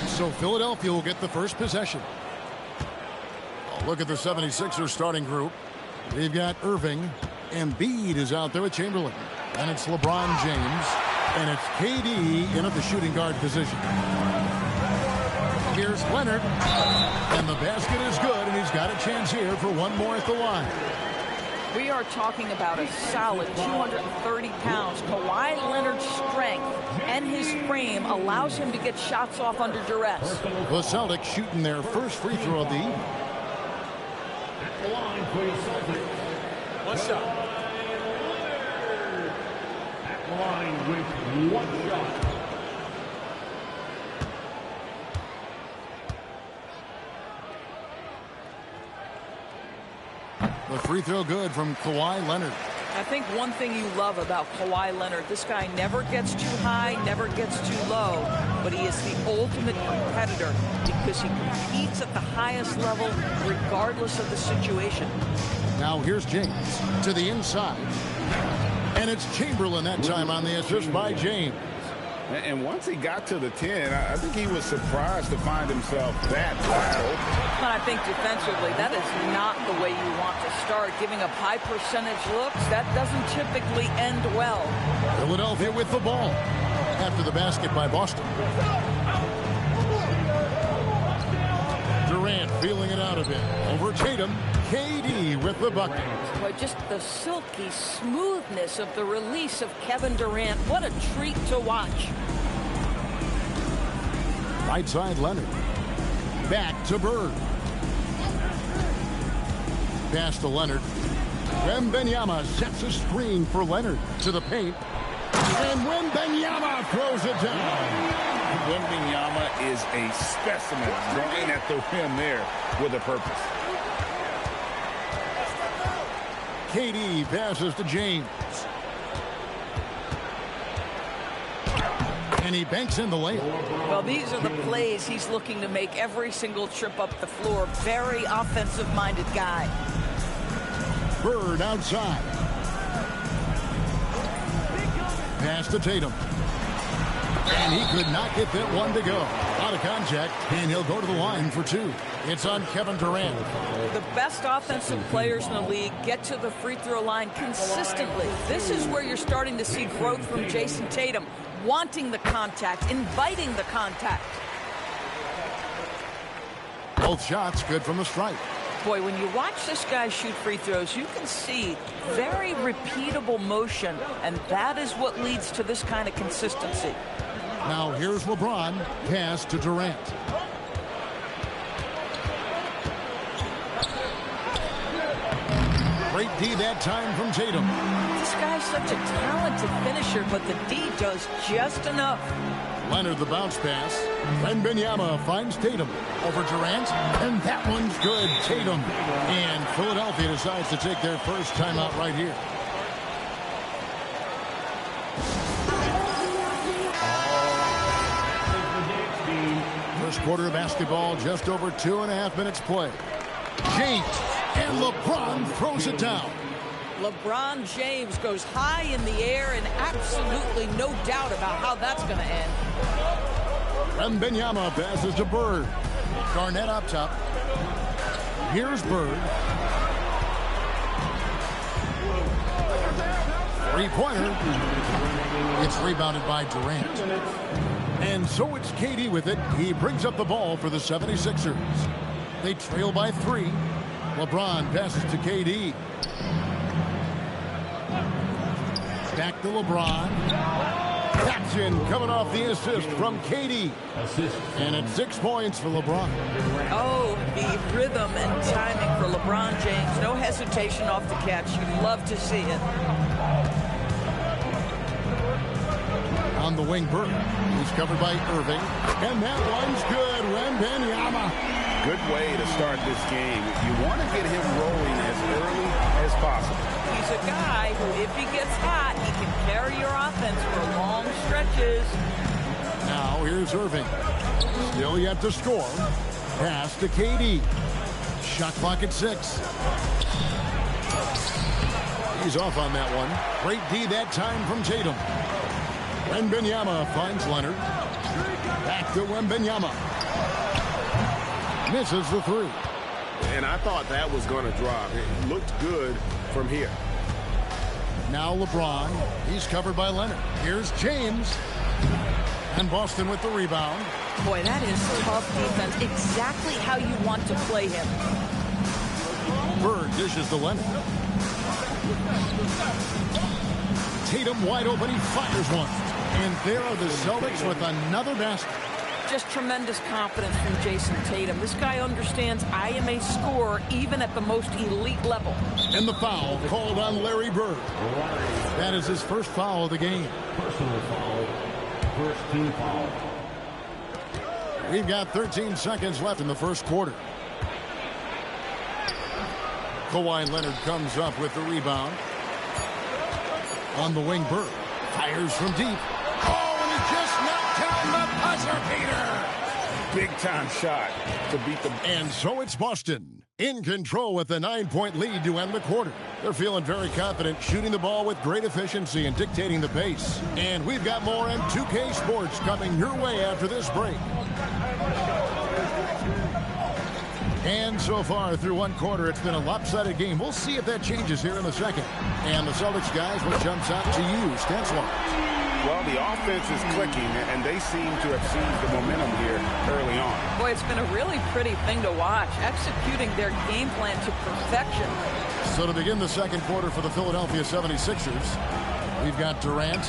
So Philadelphia will get the first possession. Look at the 76ers starting group. They've got Irving. Embiid is out there with Chamberlain. And it's LeBron James. And it's KD in at the shooting guard position. Here's Leonard. And the basket is good, and he's got a chance here for one more at the line. We are talking about a solid 230 pounds. Kawhi Leonard's strength and his frame allows him to get shots off under duress. The Celtics shooting their first free throw of the evening. One shot. At the line with one shot. The free throw good from Kawhi Leonard. I think one thing you love about Kawhi Leonard, this guy never gets too high, never gets too low, but he is the ultimate competitor because he competes at the highest level regardless of the situation. Now here's James to the inside. And it's Chamberlain that time on the assist by James. And once he got to the 10, I think he was surprised to find himself that wide open. And I think defensively, that is not the way you want to start. Giving up high percentage looks, that doesn't typically end well. Philadelphia with the ball after the basket by Boston. Durant feeling it out a bit. Over Tatum. KD with the bucket. Boy, just the silky smoothness of the release of Kevin Durant. What a treat to watch. Right side Leonard. Back to Bird. Pass to Leonard. Wembanyama sets a screen for Leonard to the paint. And Wembanyama throws it down. Wembanyama is a specimen going at the rim there with a purpose. KD passes to James. And he banks in the layup. Well, these are the plays he's looking to make every single trip up the floor. Very offensive-minded guy. Bird outside. Pass to Tatum. And he could not get that one to go. Out of contact, and he'll go to the line for two. It's on Kevin Durant. The best offensive players in the league get to the free throw line consistently. This is where you're starting to see growth from Jason Tatum, wanting the contact, inviting the contact. Both shots good from the stripe. Boy, when you watch this guy shoot free throws, you can see very repeatable motion, and that is what leads to this kind of consistency. Now here's LeBron. Pass to Durant. Great D that time from Tatum. This guy's such a talented finisher, but the D does just enough. Leonard the bounce pass. Wembanyama finds Tatum over Durant, and that one's good. Tatum. And Philadelphia decides to take their first timeout right here. First quarter of basketball, just over 2.5 minutes play. James and LeBron throws it down. LeBron James goes high in the air, and absolutely no doubt about how that's going to end. Wembanyama passes to Bird. Garnett up top. Here's Bird. Three-pointer. It's rebounded by Durant. And so it's KD with it. He brings up the ball for the 76ers. They trail by 3. LeBron passes to KD. Back to LeBron. Taps in, coming off the assist from KD. And it's 6 points for LeBron. Oh, the rhythm and timing for LeBron James. No hesitation off the catch. You'd love to see it. On the wing, Bird. He's covered by Irving. And that one's good. Wembanyama. Good way to start this game. You want to get him rolling as early as possible. He's a guy who, if he gets hot, he can carry your offense for long stretches. Now here's Irving. Still yet to score. Pass to KD. Shot clock at 6. He's off on that one. Great D that time from Tatum. Wembanyama finds Leonard. Back to Wembanyama. Misses the three. And I thought that was going to drop. It looked good from here. Now LeBron. He's covered by Leonard. Here's James. And Boston with the rebound. Boy, that is tough defense. Exactly how you want to play him. Bird dishes to Leonard. Tatum wide open. He fires one. And there are the Celtics with another basket. Just tremendous confidence from Jason Tatum. This guy understands I am a scorer even at the most elite level. And the foul called on Larry Bird. That is his first foul of the game. Personal foul. First team foul. We've got 13 seconds left in the first quarter. Kawhi Leonard comes up with the rebound. On the wing, Bird fires from deep. Oh, and he just knocked down the buzzer beater. Big-time shot to beat the... And so it's Boston in control with a 9-point lead to end the quarter. They're feeling very confident, shooting the ball with great efficiency and dictating the pace. And we've got more M2K Sports coming your way after this break. And so far through one quarter, it's been a lopsided game. We'll see if that changes here in the second. And the Celtics guys, what jumps out to you, Stensler? Well, the offense is clicking, and they seem to have seized the momentum here early on. Boy, it's been a really pretty thing to watch, executing their game plan to perfection. So to begin the second quarter for the Philadelphia 76ers, we've got Durant.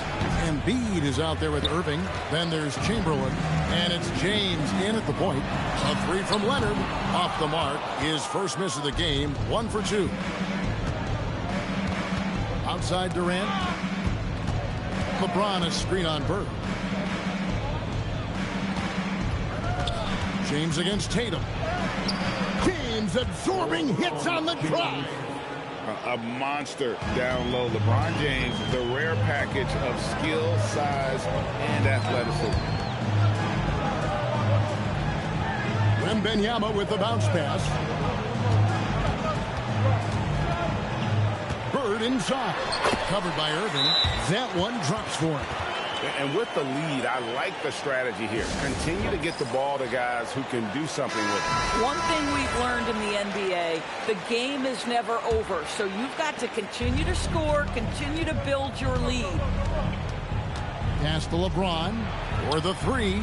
Embiid is out there with Irving. Then there's Chamberlain. And it's James in at the point. A three from Leonard. Off the mark. His first miss of the game. 1 for 2. Outside Durant. LeBron, a screen on Bird. James against Tatum. James absorbing hits on the drive. A monster down low. LeBron James, the rare package of skill, size, and athleticism. Wembanyama with the bounce pass. Bird inside. Covered by Irving. That one drops for him. And with the lead, I like the strategy here. Continue to get the ball to guys who can do something with it. One thing we've learned in the NBA, the game is never over. So you've got to continue to score, continue to build your lead. Pass to LeBron for the three.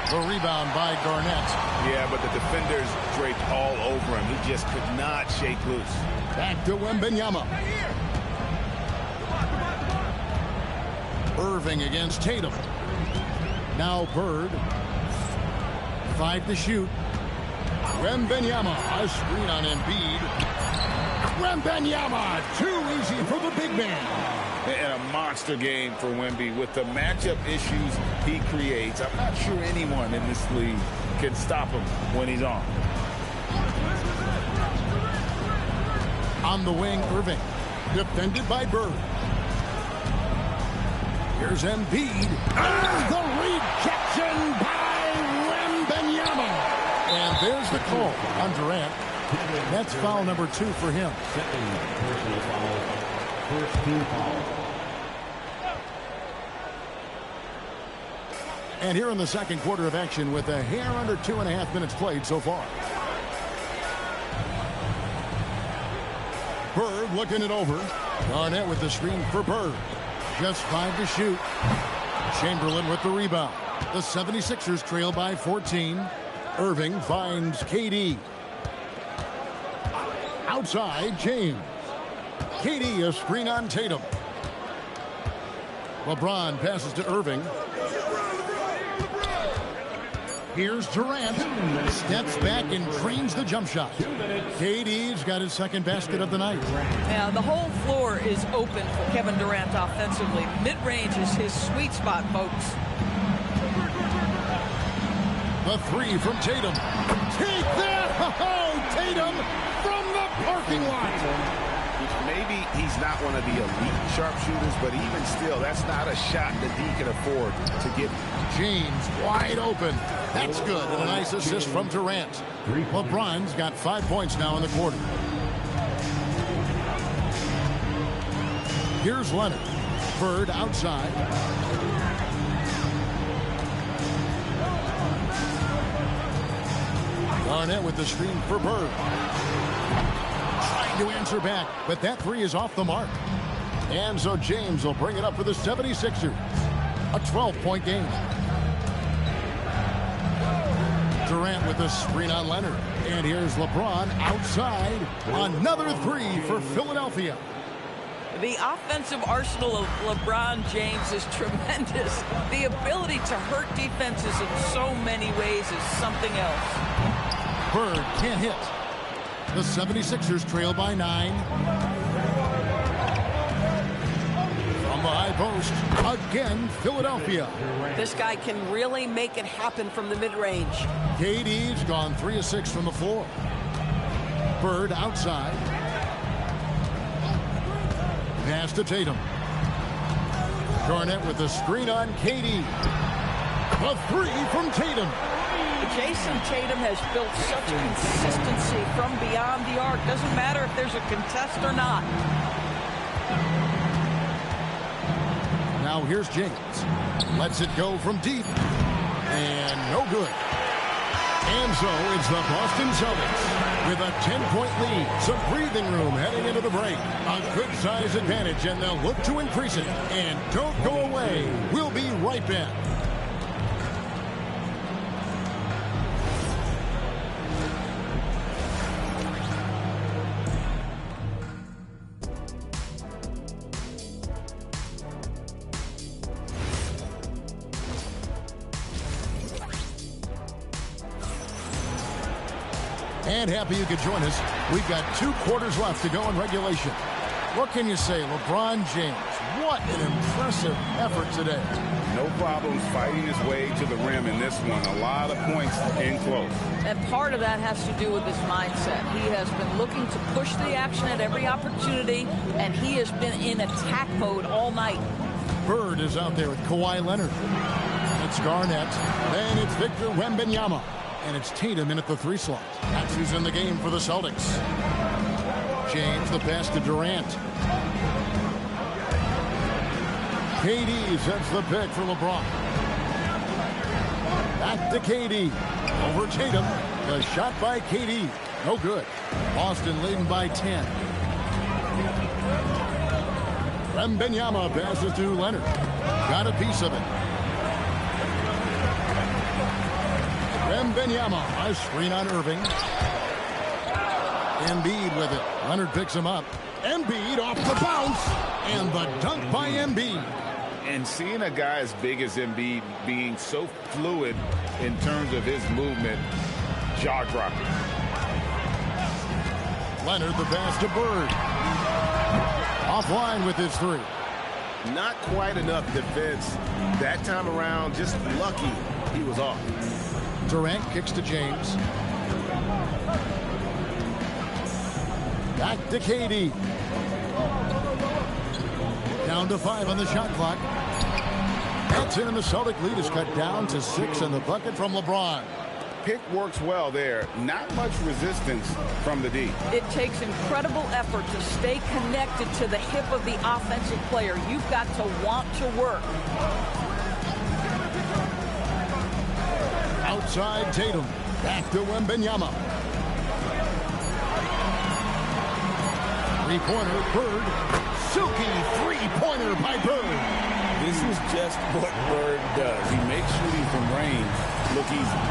The rebound by Garnett. Yeah, but the defenders draped all over him. He just could not shake loose. Back to Wembanyama. Irving against Tatum. Now Bird. 5 to shoot. Wembanyama. A screen on Embiid. Wembanyama. Too easy for the big man. And a monster game for Wemby with the matchup issues he creates. I'm not sure anyone in this league can stop him when he's on. On the wing, Irving. Defended by Bird. Here's Embiid. The rejection by Wembanyama. And there's the call on Durant. That's foul number 2 for him. Second personal foul. First team foul. And here in the second quarter of action with a hair under 2.5 minutes played so far. Bird looking it over. Garnett with the screen for Bird. Just 5 to shoot. Chamberlain with the rebound. The 76ers trail by 14. Irving finds KD. Outside, James. KD, a screen on Tatum. LeBron passes to Irving. Here's Durant. Steps back and trains the jump shot. KD's got his second basket of the night. Now, the whole floor is open for Kevin Durant offensively. Mid-range is his sweet spot, folks. The three from Tatum. Take that! Oh, Tatum from the parking lot. Maybe he's not one of the elite sharpshooters, but even still, that's not a shot that he can afford to give. James wide open. That's good. And a nice assist from Durant. LeBron's got 5 points now in the quarter. Here's Leonard. Bird outside. Garnett with the screen for Bird. Trying to answer back, but that three is off the mark. And so James will bring it up for the 76ers. A 12-point game. Durant with the screen on Leonard. And here's LeBron outside. Another three for Philadelphia. The offensive arsenal of LeBron James is tremendous. The ability to hurt defenses in so many ways is something else. Bird can't hit. The 76ers trail by 9. From the high post, again, Philadelphia. This guy can really make it happen from the mid-range. KD's gone 3 of 6 from the floor. Bird outside. Pass to Tatum. Garnett with the screen on KD. A three from Tatum. Jason Tatum has built such consistency from beyond the arc. Doesn't matter if there's a contest or not. Now here's James. Lets it go from deep. And no good. And so it's the Boston Celtics with a 10-point lead. Some breathing room heading into the break. A good size advantage, and they'll look to increase it. And don't go away. We'll be right back. And happy you could join us. We've got 2 quarters left to go in regulation. What can you say, LeBron James? What an impressive effort today. No problems fighting his way to the rim in this one. A lot of points in close. And part of that has to do with his mindset. He has been looking to push the action at every opportunity, and he has been in attack mode all night. Bird is out there with Kawhi Leonard. It's Garnett. Then it's Victor Wembanyama. And it's Tatum in at the 3 slot. That's who's in the game for the Celtics. James, the pass to Durant. KD sets the pick for LeBron. Back to KD. Over Tatum. The shot by KD. No good. Boston leading by 10. Wembanyama passes to Leonard. Got a piece of it. Wembanyama, a screen on Irving. Embiid with it. Leonard picks him up. Embiid off the bounce. And the dunk by Embiid. And seeing a guy as big as Embiid being so fluid in terms of his movement, jaw-dropping. Leonard the pass to Bird. Offline with his 3. Not quite enough defense that time around. Just lucky he was off. Durant kicks to James. Back to KD. Down to 5 on the shot clock. That's in, and the Celtic lead is cut down to 6 in the bucket from LeBron. Pick works well there. Not much resistance from the D. It takes incredible effort to stay connected to the hip of the offensive player. You've got to want to work. Outside Tatum. Back to Wembanyama. 3-pointer, Bird. Silky 3-pointer by Bird. This is just what Bird does. He makes shooting from range look easy.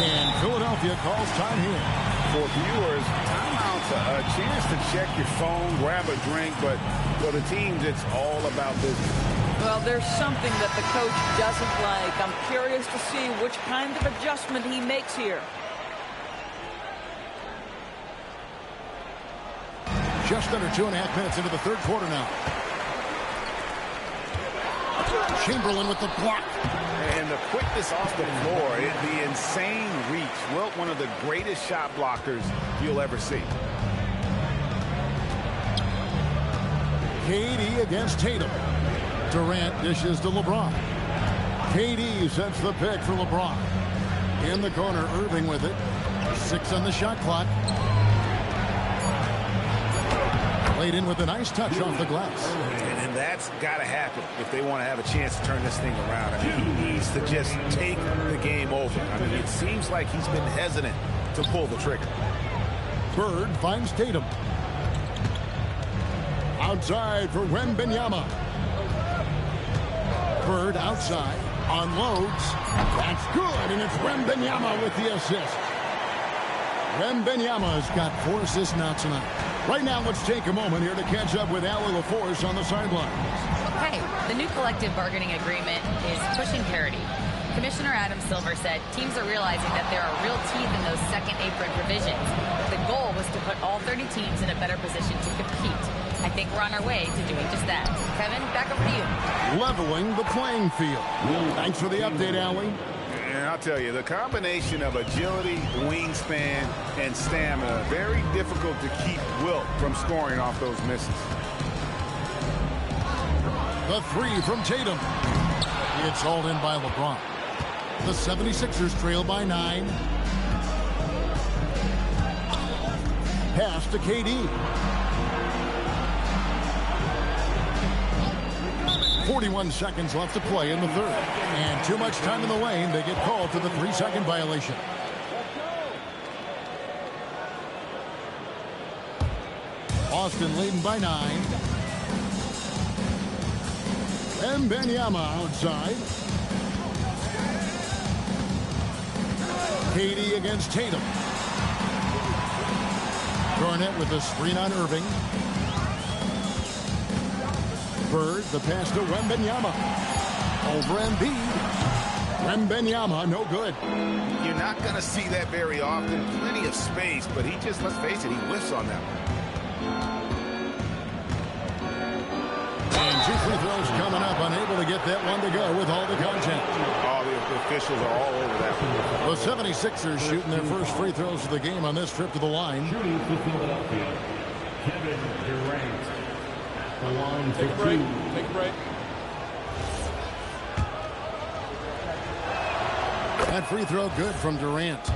And Philadelphia calls time here. For viewers, timeout's a chance to check your phone, grab a drink, but for the teams, it's all about business. Well, there's something that the coach doesn't like. I'm curious to see which kind of adjustment he makes here. Just under 2.5 minutes into the 3rd quarter now. Chamberlain with the block. And the quickness off the floor, the insane reach. Well, one of the greatest shot blockers you'll ever see. KD against Tatum. Durant dishes to LeBron. KD sets the pick for LeBron. In the corner, Irving with it. 6 on the shot clock. Laid in with a nice touch off the glass. And that's got to happen if they want to have a chance to turn this thing around. I mean, he needs to just take the game over. I mean, it seems like he's been hesitant to pull the trigger. Bird finds Tatum. Outside for Wembanyama. Bird outside. Unloads. That's good, and it's Wembanyama with the assist. Wembanyama's got 4 assists now tonight. Right now, let's take a moment here to catch up with Allie LaForce on the sidelines. Hey, the new collective bargaining agreement is pushing parity. Commissioner Adam Silver said teams are realizing that there are real teeth in those second apron provisions. The goal was to put all 30 teams in a better position to compete. I think we're on our way to doing just that. Kevin, back over to you. Leveling the playing field. Thanks for the update, Allie. And I'll tell you, the combination of agility, wingspan, and stamina, very difficult to keep Wilt from scoring off those misses. The 3 from Tatum. It's hauled in by LeBron. The 76ers trail by 9. Pass to KD. 41 seconds left to play in the third. And too much time in the lane. They get called for the 3-second violation. Boston leading by 9. Wembanyama outside. KD against Tatum. Garnett with the screen on Irving. Bird, the pass to Wembanyama. Over Embiid. Wembanyama, no good. You're not going to see that very often. Plenty of space, but he just, let's face it, he whiffs on that one. And 2 free throws coming up. Unable to get that one to go with all the contact. All the officials are all over that one. The 76ers shooting their first free throws of the game on this trip to the line. Shooting for Philadelphia, Kevin Durant. At the line for 2. Take a break. That free throw good from Durant.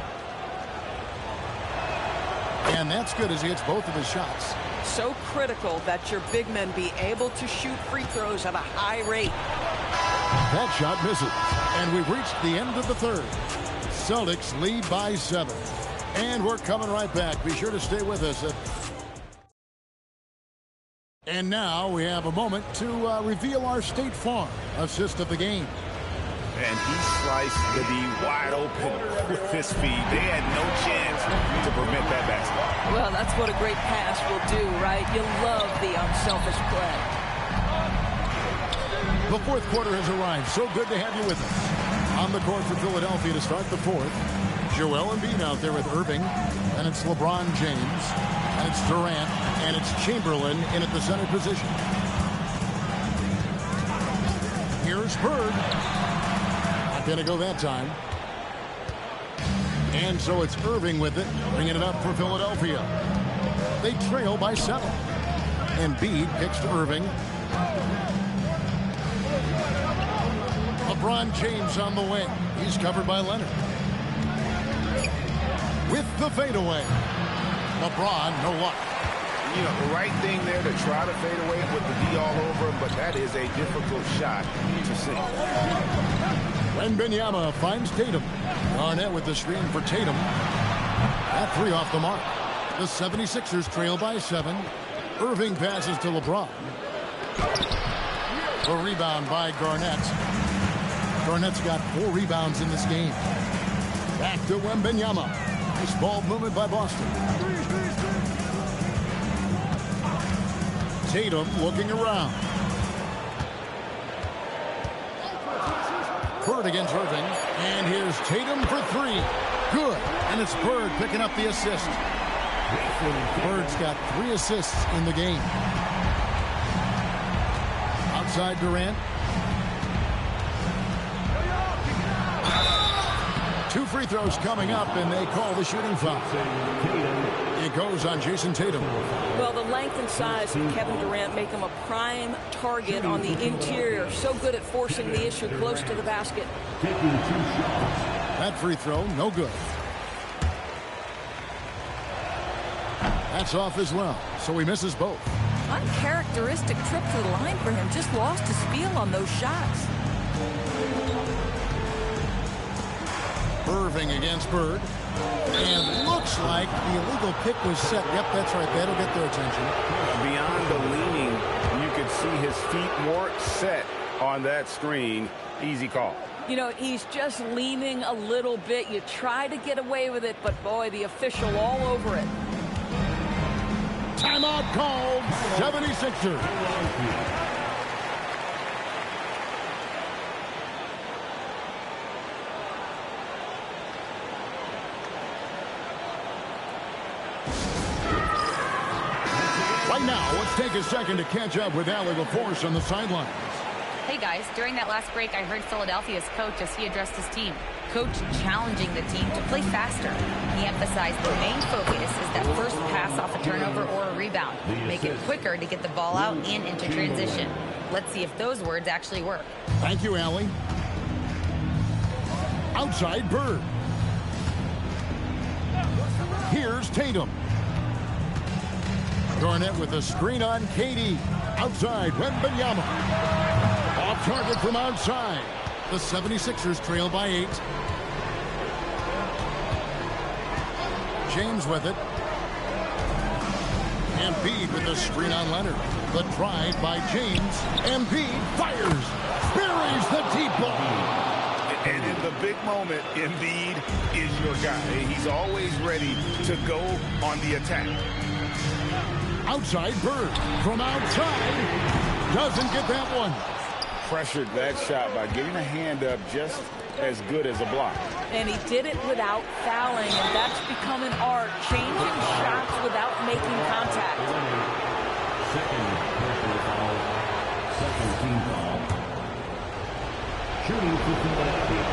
And that's good as he hits both of his shots. So critical that your big men be able to shoot free throws at a high rate. That shot misses. And we've reached the end of the third. Celtics lead by 7. And we're coming right back. Be sure to stay with us. And now we have a moment to reveal our State Farm assist of the game. And he sliced the D wide open with his feet. They had no chance to prevent that basket. Well, that's what a great pass will do, right? You love the unselfish play. The fourth quarter has arrived. So good to have you with us. On the court for Philadelphia to start the fourth. Joel Embiid out there with Irving. And it's LeBron James. And it's Durant. And it's Chamberlain in at the center position. Here's Bird. Not going to go that time. And so it's Irving with it. Bringing it up for Philadelphia. They trail by 7. Embiid kicks to Irving. LeBron James on the wing. He's covered by Leonard. With the fadeaway. LeBron, no luck. You know, the right thing there to try to fade away with the D all over him, but that is a difficult shot to see. Wembanyama finds Tatum. Garnett with the screen for Tatum. That 3 off the mark. The 76ers trail by 7. Irving passes to LeBron. The rebound by Garnett. Garnett's got 4 rebounds in this game. Back to Wembanyama. Nice ball movement by Boston. Tatum looking around. Bird against Irving. And here's Tatum for 3. Good. And it's Bird picking up the assist. Bird's got 3 assists in the game. Outside Durant. 2 free throws coming up, and they call the shooting foul. It goes on Jason Tatum. Well, the length and size of Kevin Durant make him a prime target on the interior. So good at forcing the issue close to the basket. That free throw, no good. That's off as well, so he misses both. Uncharacteristic trip to the line for him. Just lost his feel on those shots. Irving against Bird. And looks like the illegal pick was set. Yep, that's right. That'll get their attention. Beyond the leaning, you could see his feet more set on that screen. Easy call. You know, he's just leaning a little bit. You try to get away with it, but boy, the official all over it. Timeout called. 76ers. Right now, let's take a second to catch up with Allie LaForce on the sidelines. Hey guys, during that last break, I heard Philadelphia's coach as he addressed his team. Coach challenging the team to play faster. He emphasized the main focus is that first pass off a turnover or a rebound. Make it quicker to get the ball out and into transition. Let's see if those words actually work. Thank you, Allie. Outside Bird. Here's Tatum. Garnett with a screen on KD. Outside, Wembanyama. Off target from outside. The 76ers trail by 8. James with it. Embiid with a screen on Leonard. The drive by James. Embiid fires. Buries the deep ball. And in the big moment, Embiid is your guy. He's always ready to go on the attack. Outside Bird. From outside. Doesn't get that one. Pressured that shot by getting a hand up just as good as a block. And he did it without fouling, and that's become an art, changing shots without making contact. Second personal foul. Second team foul. Shooting for Philadelphia.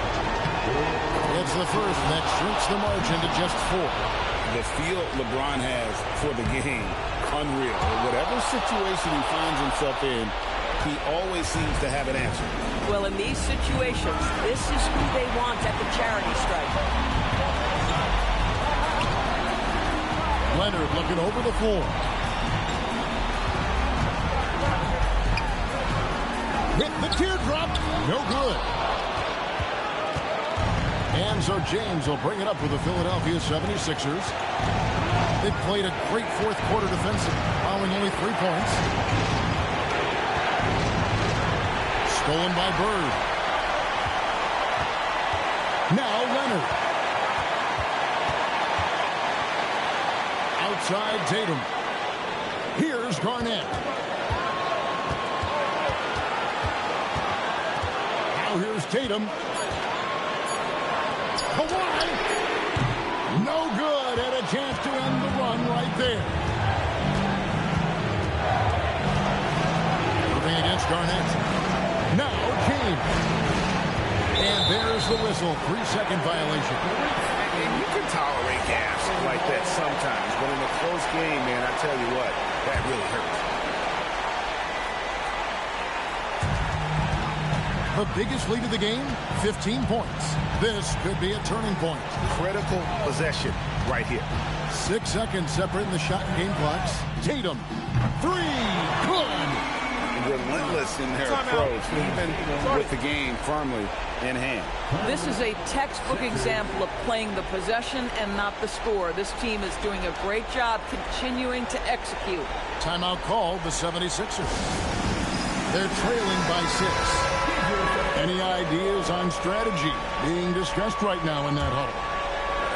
It's the first that shrinks the margin to just 4. The feel LeBron has for the game, unreal. Whatever situation he finds himself in, he always seems to have an answer. Well, in these situations, this is who they want at the charity stripe. Leonard looking over the floor. Hit the teardrop. No good. And so James will bring it up with the Philadelphia 76ers. They've played a great fourth quarter defensive, allowing only 3 points. Stolen by Bird. Now Leonard. Outside Tatum. Here's Garnett. Now here's Tatum. Kawhi. No good, and a chance to end the run right there. Moving against Garnett. Now James. And there's the whistle. 3-second violation. And you can tolerate gas like that sometimes, but in a close game, man, I tell you what, that really hurts. The biggest lead of the game, 15 points. This could be a turning point. Critical possession right here. 6 seconds separating the shot and game clocks. Tatum. 3. Good. Relentless in their approach, even with the game firmly in hand. This is a textbook example of playing the possession and not the score. This team is doing a great job continuing to execute. Timeout called the 76ers. They're trailing by 6. Any ideas on strategy being discussed right now in that huddle?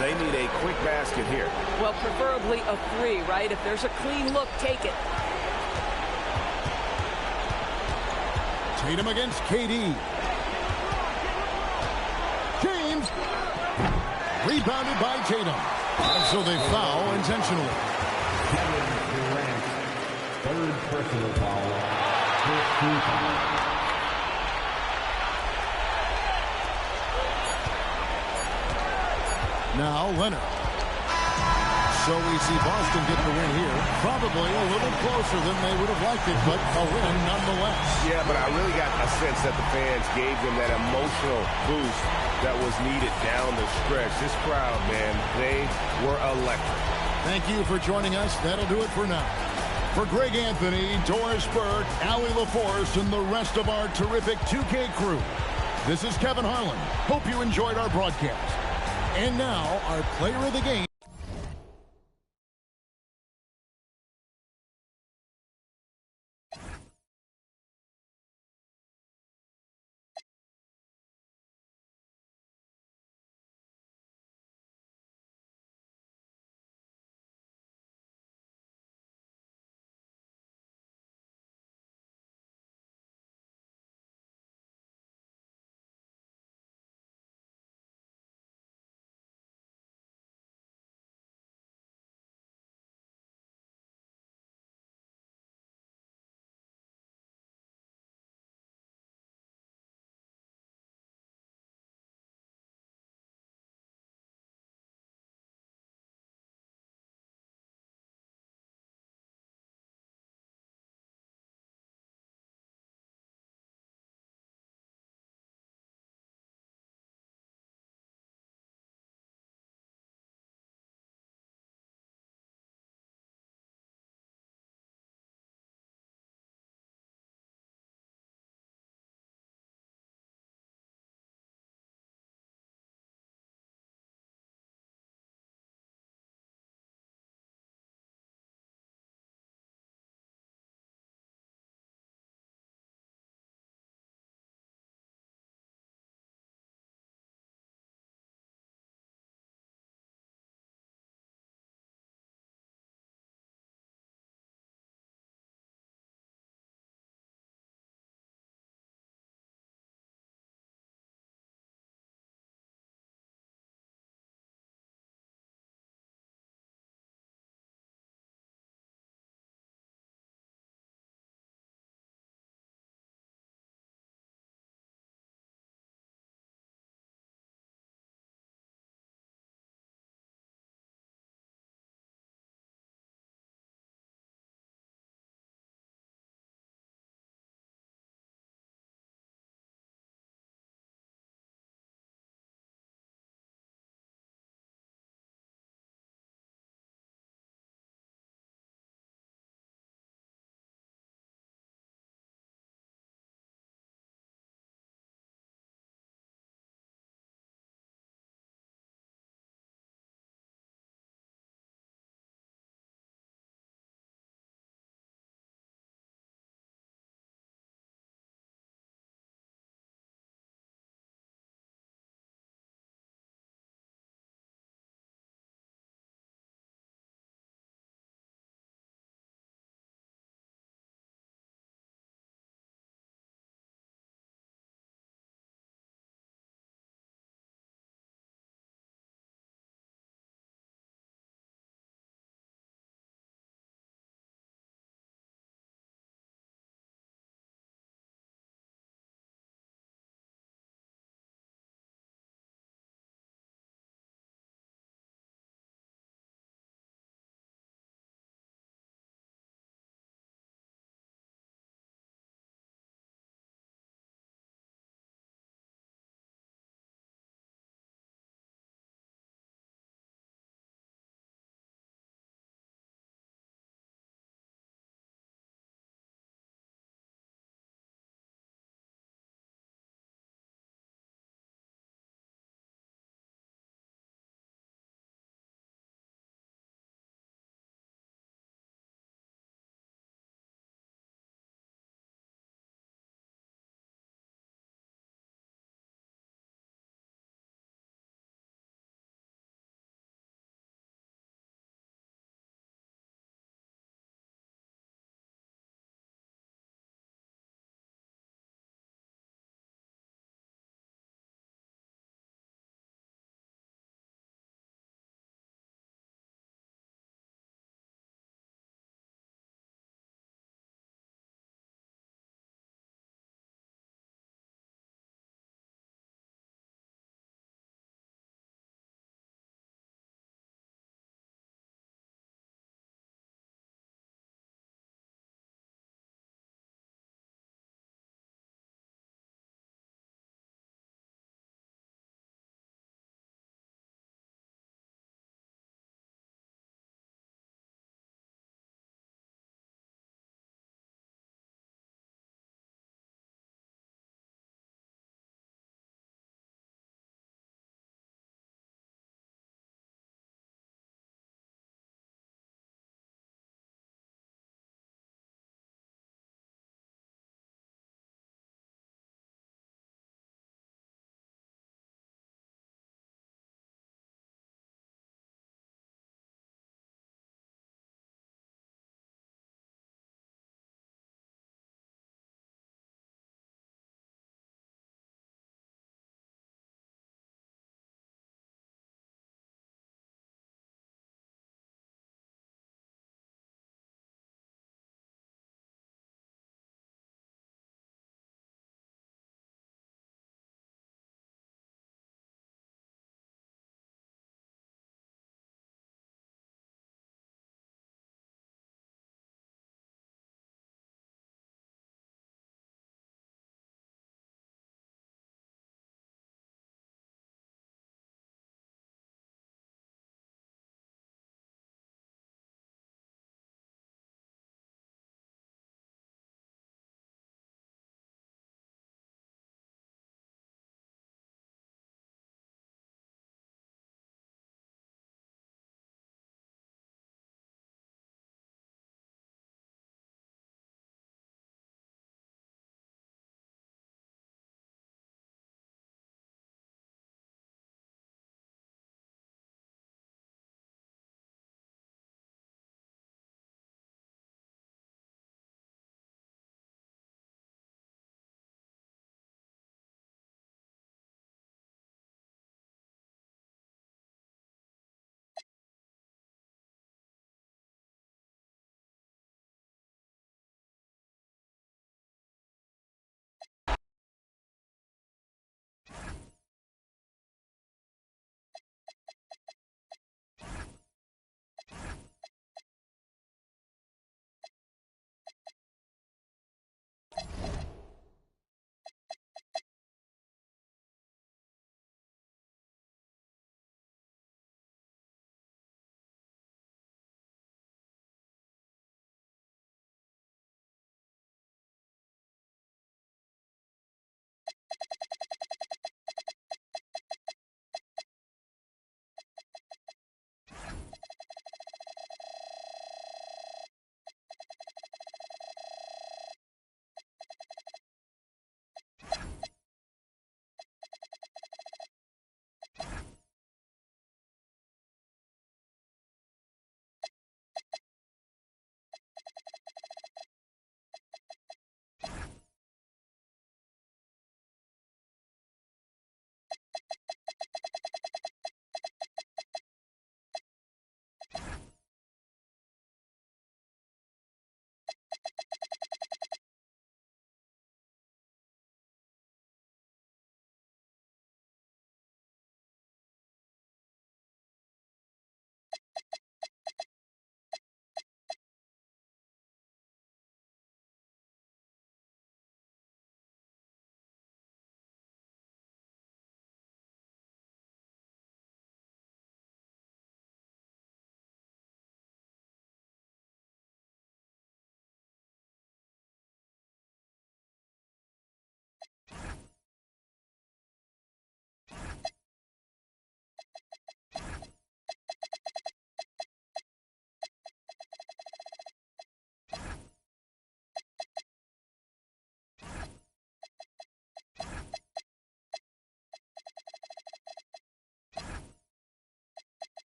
They need a quick basket here. Well, preferably a 3, right? If there's a clean look, take it. Tatum against KD. James. Rebounded by Tatum. And so they foul intentionally. Kevin Durant. Third personal foul. 15 foul. Now Leonard. So we see Boston getting the win here. Probably a little closer than they would have liked it, but a win nonetheless. Yeah, but I really got a sense that the fans gave them that emotional boost that was needed down the stretch. This crowd, man, they were electric. Thank you for joining us. That'll do it for now. For Greg Anthony, Doris Burke, Allie LaForce, and the rest of our terrific 2K crew, this is Kevin Harlan. Hope you enjoyed our broadcast. And now, our player of the game.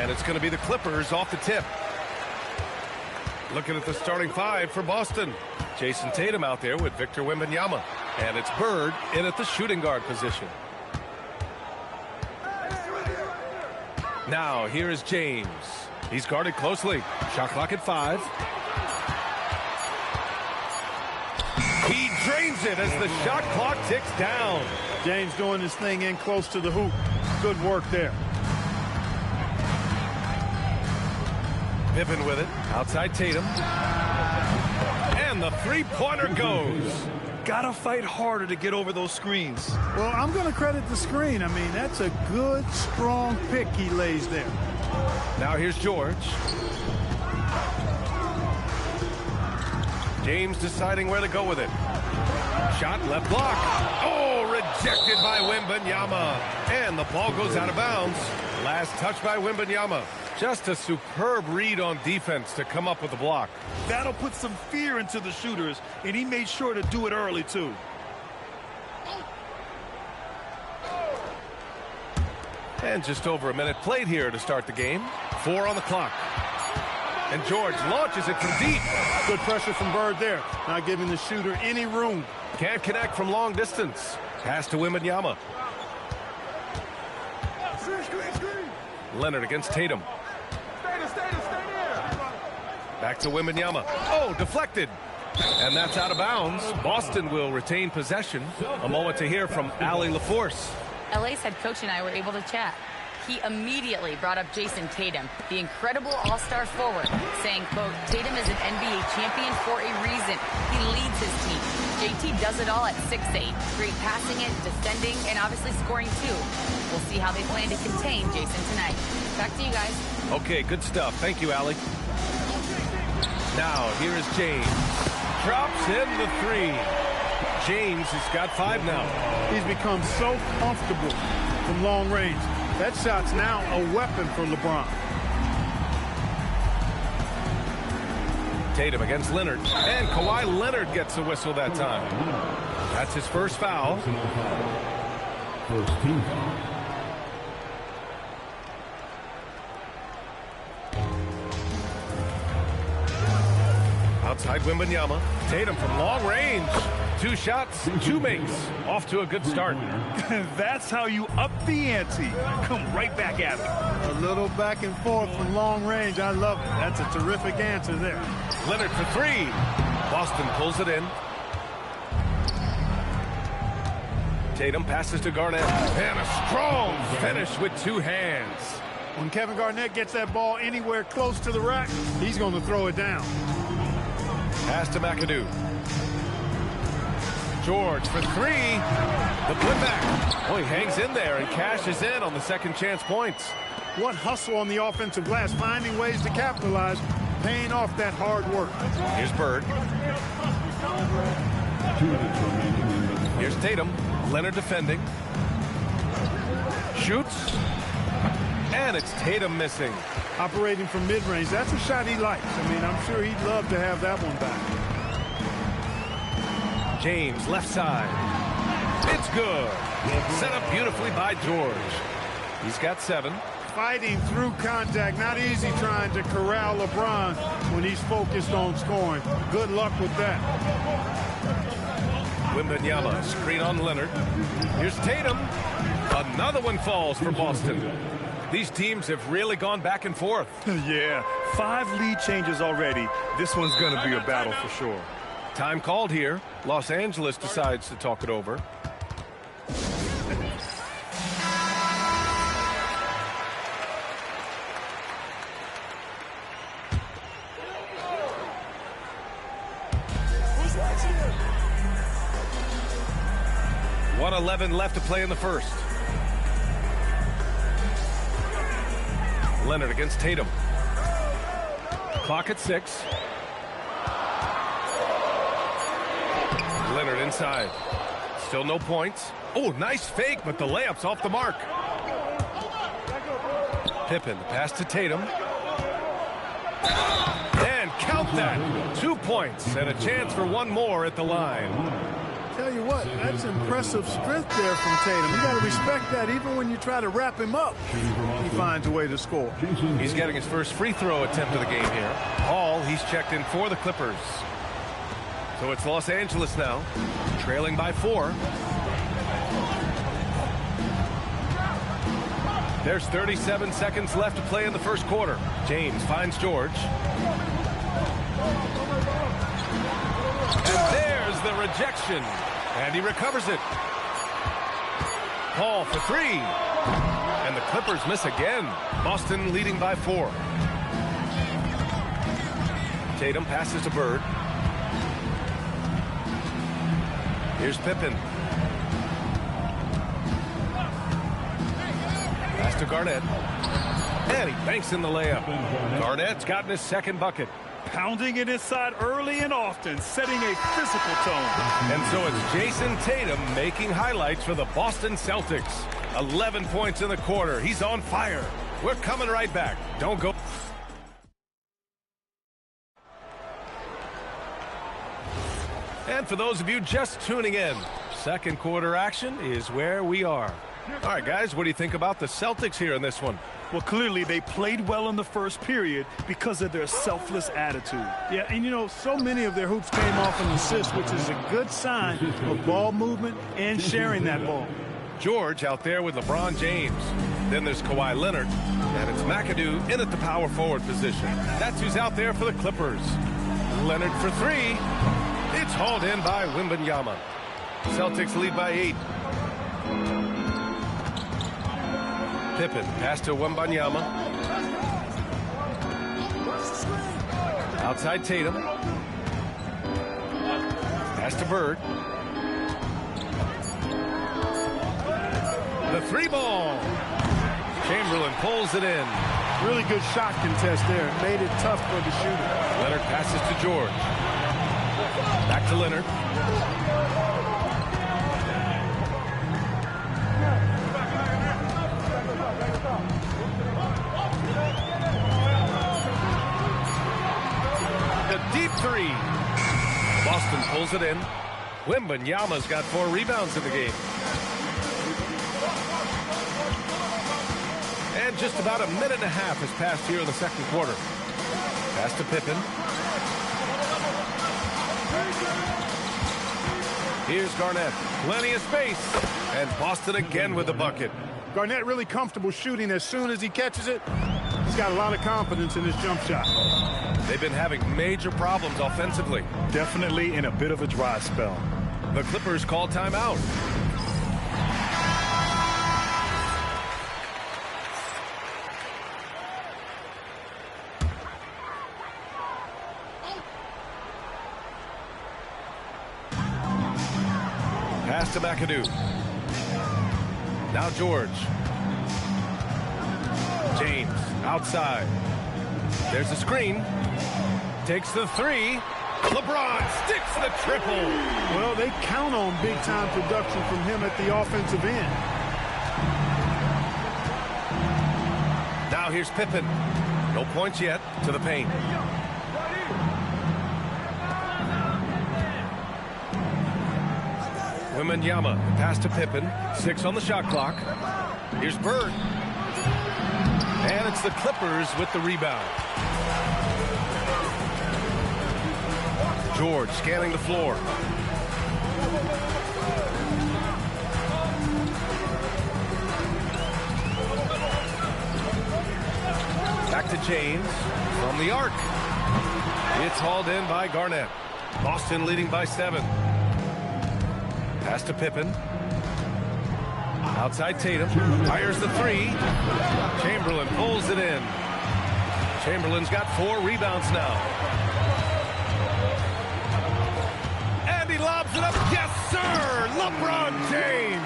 And it's going to be the Clippers off the tip. Looking at the starting five for Boston. Jason Tatum out there with Victor Wembanyama. And it's Bird in at the shooting guard position. Now here is James. He's guarded closely. Shot clock at 5. He drains it as the shot clock ticks down. James doing his thing in close to the hoop. Good work there. Pippen with it. Outside Tatum. And the three-pointer goes. Gotta fight harder to get over those screens. Well, I'm going to credit the screen. I mean, that's a good, strong pick he lays there. Now here's George. James deciding where to go with it. Shot left block. Oh, rejected by Wembanyama. And the ball goes out of bounds. Last touch by Wembanyama. Just a superb read on defense to come up with the block. That'll put some fear into the shooters, and he made sure to do it early, too. And just over a minute played here to start the game. 4 on the clock. And George launches it from deep. Good pressure from Bird there. Not giving the shooter any room. Can't connect from long distance. Pass to Wembanyama. Leonard against Tatum. Back to Wembanyama. Oh, deflected. And that's out of bounds. Boston will retain possession. A moment to hear from Allie LaForce. LA's head coach and I were able to chat. He immediately brought up Jason Tatum, the incredible all-star forward, saying, quote, Tatum is an NBA champion for a reason. He leads his team. JT does it all at 6'8". Great passing it, defending, and obviously scoring too. We'll see how they plan to contain Jason tonight. Back to you guys. Okay, good stuff. Thank you, Allie. Now, here is James. Drops in the 3. James has got 5 now. He's become so comfortable from long range. That shot's now a weapon for LeBron. Tatum against Leonard. And Kawhi Leonard gets a whistle that time. That's his first foul. First team foul. Outside Wembanyama. Tatum from long range. 2 shots, 2 makes. Off to a good start. That's how you up the ante. Come right back at it. A little back and forth from long range. I love it. That's a terrific answer there. Leonard for 3. Boston pulls it in. Tatum passes to Garnett. And a strong finish with 2 hands. When Kevin Garnett gets that ball anywhere close to the rack, he's going to throw it down. Pass to McAdoo. George for 3. The putback. Oh, he hangs in there and cashes in on the second chance points. What hustle on the offensive glass, finding ways to capitalize, paying off that hard work. Here's Bird. 2 minutes remaining. Here's Tatum. Leonard defending. Shoots. And it's Tatum missing. Operating from mid-range. That's a shot he likes. I mean, I'm sure he'd love to have that one back. James, left side. It's good. Set up beautifully by George. He's got 7. Fighting through contact. Not easy trying to corral LeBron when he's focused on scoring. Good luck with that. Wembanyama, screen on Leonard. Here's Tatum. Another one falls for Boston. These teams have really gone back and forth. Yeah, 5 lead changes already. This one's going to be a battle for sure. Time called here. Los Angeles decides to talk it over. .111 left to play in the first. Leonard against Tatum. Clock at 6. Leonard inside. Still no points. Oh, nice fake, but the layup's off the mark. Pippen, the pass to Tatum. And count that. 2 points and a chance for 1 more at the line. Tell you what, that's impressive strength there from Tatum. You got to respect that even when you try to wrap him up. He finds a way to score. He's getting his first free throw attempt of the game here. Hall, he's checked in for the Clippers. So it's Los Angeles now, trailing by 4. There's 37 seconds left to play in the first quarter. James finds George. And there's the rejection. And he recovers it. Hall for 3. And the Clippers miss again. Boston leading by 4. Tatum passes to Bird. Here's Pippen. Pass to Garnett. And he banks in the layup. Garnett's gotten his second bucket. Pounding it inside early and often, setting a physical tone. And so it's Jason Tatum making highlights for the Boston Celtics. 11 points in the quarter. He's on fire. We're coming right back. Don't go. And for those of you just tuning in, second quarter action is where we are. All right, guys, what do you think about the Celtics here in this one? Well, clearly they played well in the first period because of their selfless attitude. Yeah, and you know, so many of their hoops came off an assist, which is a good sign of ball movement and sharing that ball. George out there with LeBron James. Then there's Kawhi Leonard. And it's McAdoo in at the power forward position. That's who's out there for the Clippers. Leonard for 3. It's hauled in by Wembanyama. Celtics lead by 8. Pippen pass to Wembanyama. Outside Tatum. Pass to Bird. The 3 ball. Chamberlain pulls it in. Really good shot contest there. Made it tough for the shooter. Leonard passes to George. Back to Leonard. The deep 3. Boston pulls it in. Wembanyama's got 4 rebounds in the game. And just about a minute and a half has passed here in the second quarter. Pass to Pippen. Here's Garnett. Plenty of space. And Boston again with the bucket. Garnett really comfortable shooting as soon as he catches it. He's got a lot of confidence in his jump shot. They've been having major problems offensively. Definitely in a bit of a dry spell. The Clippers call timeout. Pass to McAdoo. Now George. James outside. There's a screen. Takes the 3. LeBron sticks the triple. Well, they count on big-time production from him at the offensive end. Now here's Pippen. No points yet to the paint. Wembanyama pass to Pippen. 6 on the shot clock. Here's Bird. And it's the Clippers with the rebound. George scanning the floor. Back to James from the arc. It's hauled in by Garnett. Boston leading by 7. Pass to Pippen. Outside Tatum. Fires the 3. Chamberlain pulls it in. Chamberlain's got 4 rebounds now. And he lobs it up. Yes, sir! LeBron James!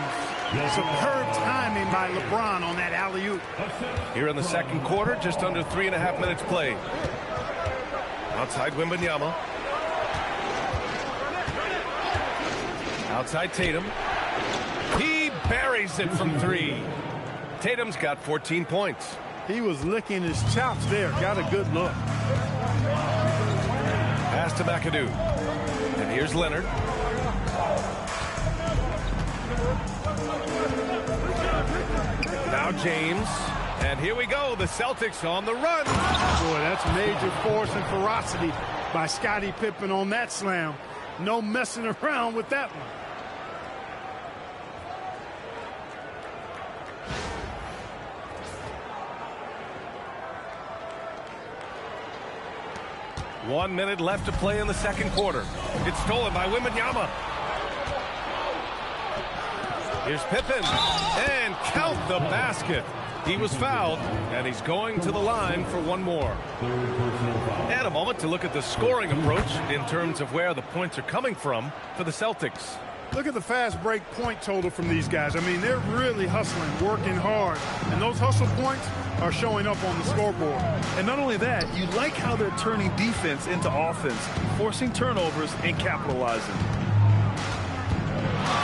Superb timing by LeBron on that alley-oop. Here in the second quarter, just under 3.5 minutes played. Outside Wembanyama. Outside Tatum. He buries it from 3. Tatum's got 14 points. He was licking his chops there. Got a good look. Pass to McAdoo. And here's Leonard. Now James And here we go, the Celtics on the run. Boy, that's major force and ferocity by Scottie Pippen on that slam. No messing around with that one. One minute left to play in the second quarter. It's stolen by Wembanyama. Here's Pippen. And count the basket. He was fouled, and he's going to the line for one more. And a moment to look at the scoring approach in terms of where the points are coming from for the Celtics. Look at the fast break point total from these guys. I mean, they're really hustling, working hard. And those hustle points are showing up on the scoreboard. And not only that, you like how they're turning defense into offense, forcing turnovers and capitalizing.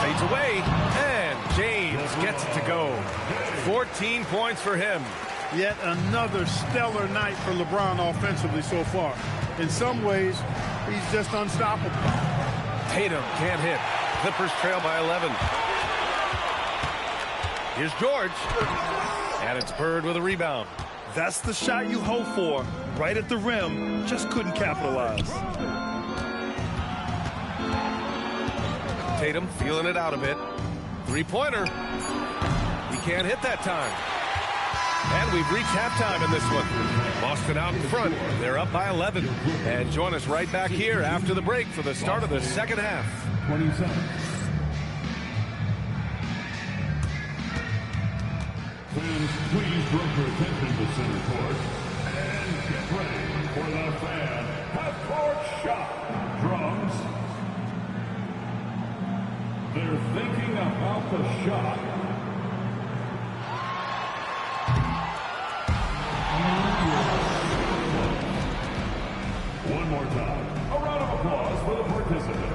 Fades away, and James gets it to go. 14 points for him. Yet another stellar night for LeBron offensively so far. In some ways, he's just unstoppable. Tatum can't hit. Clippers trail by 11. Here's George. And it's Bird with a rebound. That's the shot you hope for. Right at the rim. Just couldn't capitalize. Tatum feeling it out a bit. Three-pointer. He can't hit that time. And we've reached halftime in this one. Boston out in front. They're up by 11. And join us right back here after the break for the start of the second half. 27. Fans, please draw your attention to center court and get ready for the fan half-court shot. Drums. They're thinking about the shot. One more time. A round of applause for the participant.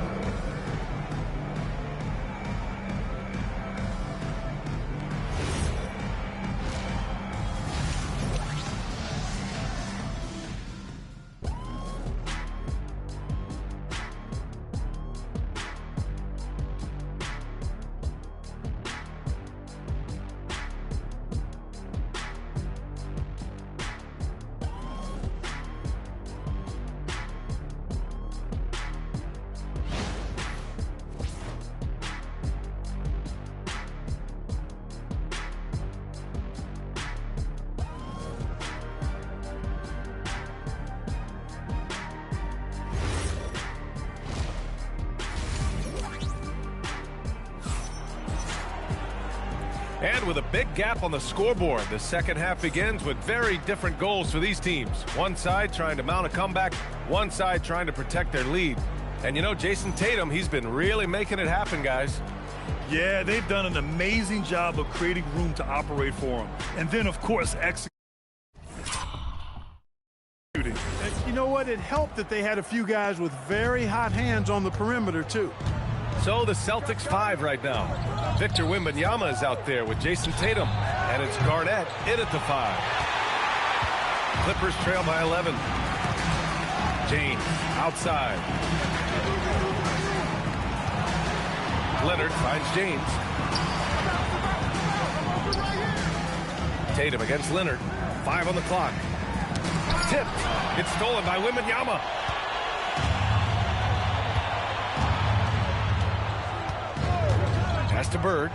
And with a big gap on the scoreboard, the second half begins with very different goals for these teams. One side trying to mount a comeback, one side trying to protect their lead. And you know, Jason Tatum, he's been really making it happen, guys. Yeah, they've done an amazing job of creating room to operate for him. And then, of course, executing. You know what? It helped that they had a few guys with very hot hands on the perimeter, too. So the Celtics 5 right now. Victor Wembanyama is out there with Jason Tatum. And it's Garnett in at the 5. Clippers trail by 11. James outside. Leonard finds James. Tatum against Leonard. 5 on the clock. Tipped. It's stolen by Wembanyama. Pass to Bird.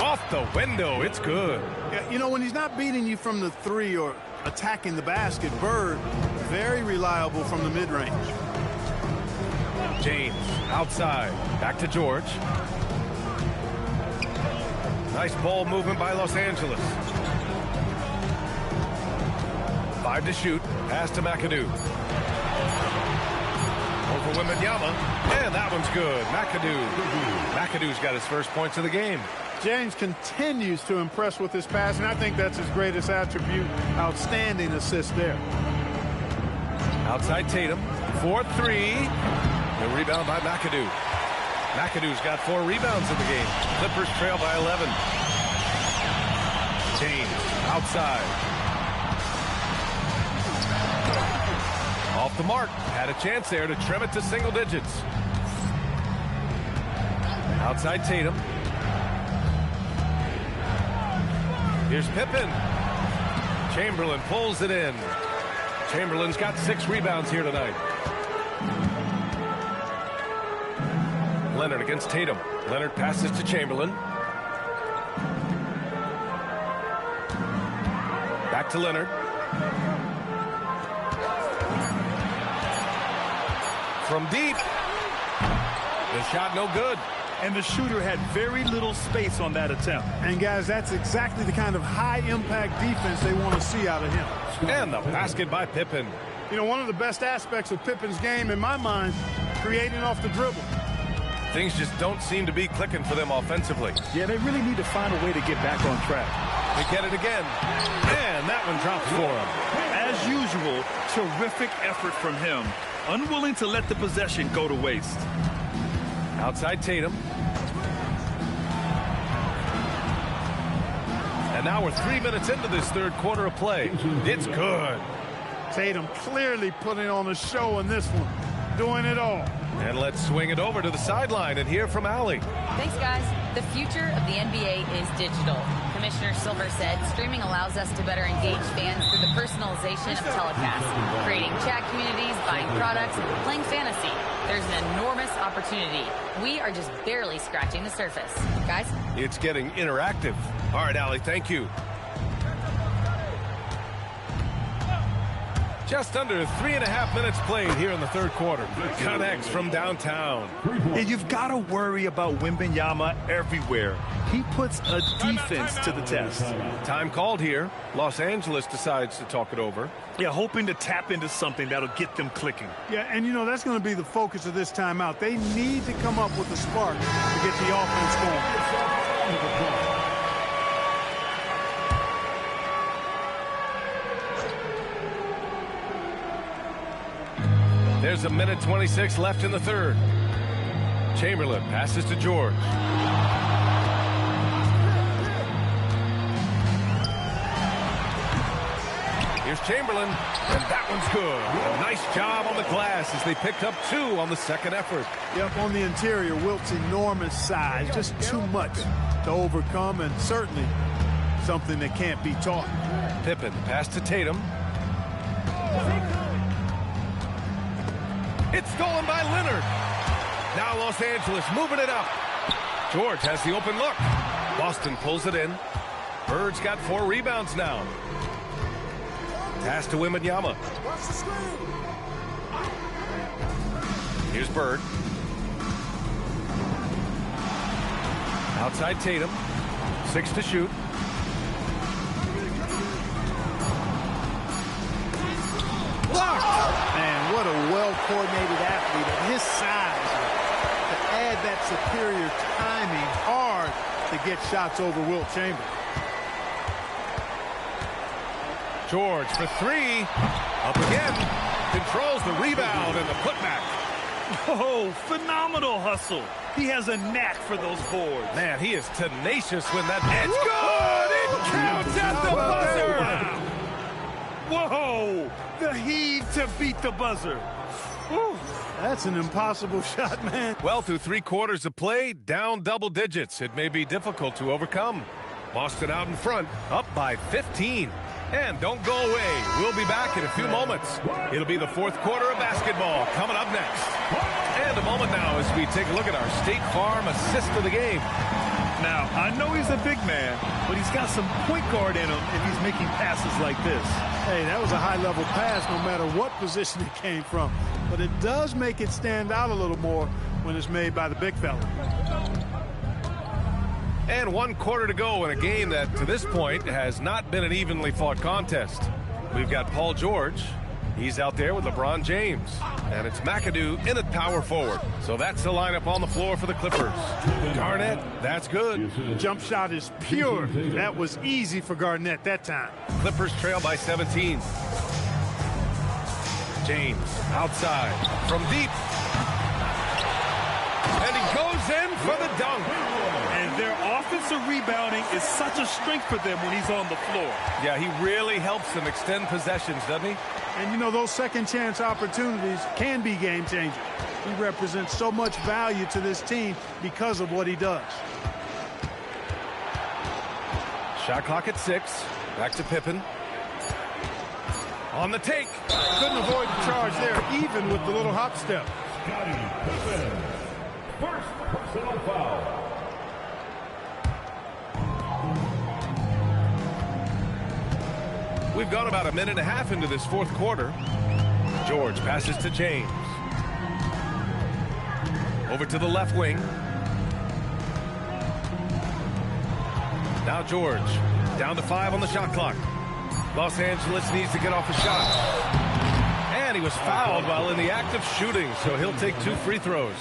Off the window. It's good. Yeah, you know, when he's not beating you from the 3 or attacking the basket, Bird, very reliable from the mid-range. James outside. Back to George. Nice ball movement by Los Angeles. 5 to shoot. Pass to McAdoo. Over Wembanyama. And that one's good. McAdoo's got his first points of the game. James continues to impress with his pass, and I think that's his greatest attribute. Outstanding assist there. Outside Tatum. 4-3. The rebound by McAdoo. McAdoo's got 4 rebounds in the game. Clippers trail by 11. James outside. Off the mark. Had a chance there to trim it to single digits. Outside Tatum. Here's Pippen. Chamberlain pulls it in. Chamberlain's got 6 rebounds here tonight. Leonard against Tatum. Leonard passes to Chamberlain. Back to Leonard. From deep. The shot no good. And the shooter had very little space on that attempt. And guys, that's exactly the kind of high-impact defense they want to see out of him. And the basket by Pippen. You know, one of the best aspects of Pippen's game, in my mind, creating off the dribble. Things just don't seem to be clicking for them offensively. Yeah, they really need to find a way to get back on track. They get it again. And that one drops for him. As usual, terrific effort from him. Unwilling to let the possession go to waste. Outside Tatum. And now we're 3 minutes into this third quarter of play. It's good. Tatum clearly putting on a show in this one. Doing it all. And let's swing it over to the sideline and hear from Allie. Thanks, guys. The future of the NBA is digital. Commissioner Silver said streaming allows us to better engage fans through the personalization of telecasts, creating chat communities, buying products, and playing fantasy. There's an enormous opportunity. We are just barely scratching the surface. Guys? It's getting interactive. All right, Allie, thank you. Just under 3.5 minutes played here in the third quarter. Connects from downtown. And you've got to worry about Wembanyama everywhere. He puts a defense to the test. Time called here. Los Angeles decides to talk it over. Yeah, hoping to tap into something that'll get them clicking. Yeah, and you know, that's going to be the focus of this timeout. They need to come up with a spark to get the offense going. There's 1:26 left in the third. Chamberlain passes to George. Here's Chamberlain, and that one's good. A nice job on the glass as they picked up 2 on the second effort. Yep, on the interior, Wilt's enormous size, just too much to overcome, and certainly something that can't be taught. Pippen pass to Tatum. It's stolen by Leonard. Now Los Angeles moving it up. George has the open look. Boston pulls it in. Bird's got 4 rebounds now. Pass to Wembanyama. Here's Bird. Outside Tatum. 6 to shoot. Blocked! Man, what a well-coordinated athlete at his size. To add that superior timing, hard to get shots over Wilt Chamberlain. George for 3. Up again. Controls the rebound and the putback. Oh, phenomenal hustle. He has a knack for those boards. Man, he is tenacious when that... It's good! It counts at the buzzer! Whoa! The heave to beat the buzzer. Whew. That's an impossible shot, man. Well, through 3 quarters of play, down double digits. It may be difficult to overcome. Boston out in front, up by 15. And don't go away. We'll be back in a few moments. It'll be the fourth quarter of basketball coming up next. And a moment now as we take a look at our State Farm assist of the game. Now, I know he's a big man, but he's got some point guard in him if he's making passes like this. Hey, that was a high-level pass no matter what position it came from. But it does make it stand out a little more when it's made by the big fella. And 1 quarter to go in a game that, to this point, has not been an evenly fought contest. We've got Paul George. He's out there with LeBron James. And it's McAdoo in at power forward. So that's the lineup on the floor for the Clippers. Garnett, that's good. Jump shot is pure. That was easy for Garnett that time. Clippers trail by 17. James outside from deep. And he goes in for the dunk. And their offensive rebounding is such a strength for them when he's on the floor. Yeah, he really helps them extend possessions, doesn't he? And, you know, those second-chance opportunities can be game-changing. He represents so much value to this team because of what he does. Shot clock at 6. Back to Pippen. On the take. Couldn't avoid the charge there, even with the little hop step. Scottie Pippen. First personal foul. We've gone about a minute and a half into this fourth quarter. George passes to James. Over to the left wing. Now George. Down to 5 on the shot clock. Los Angeles needs to get off a shot. And he was fouled while in the act of shooting, so he'll take 2 free throws.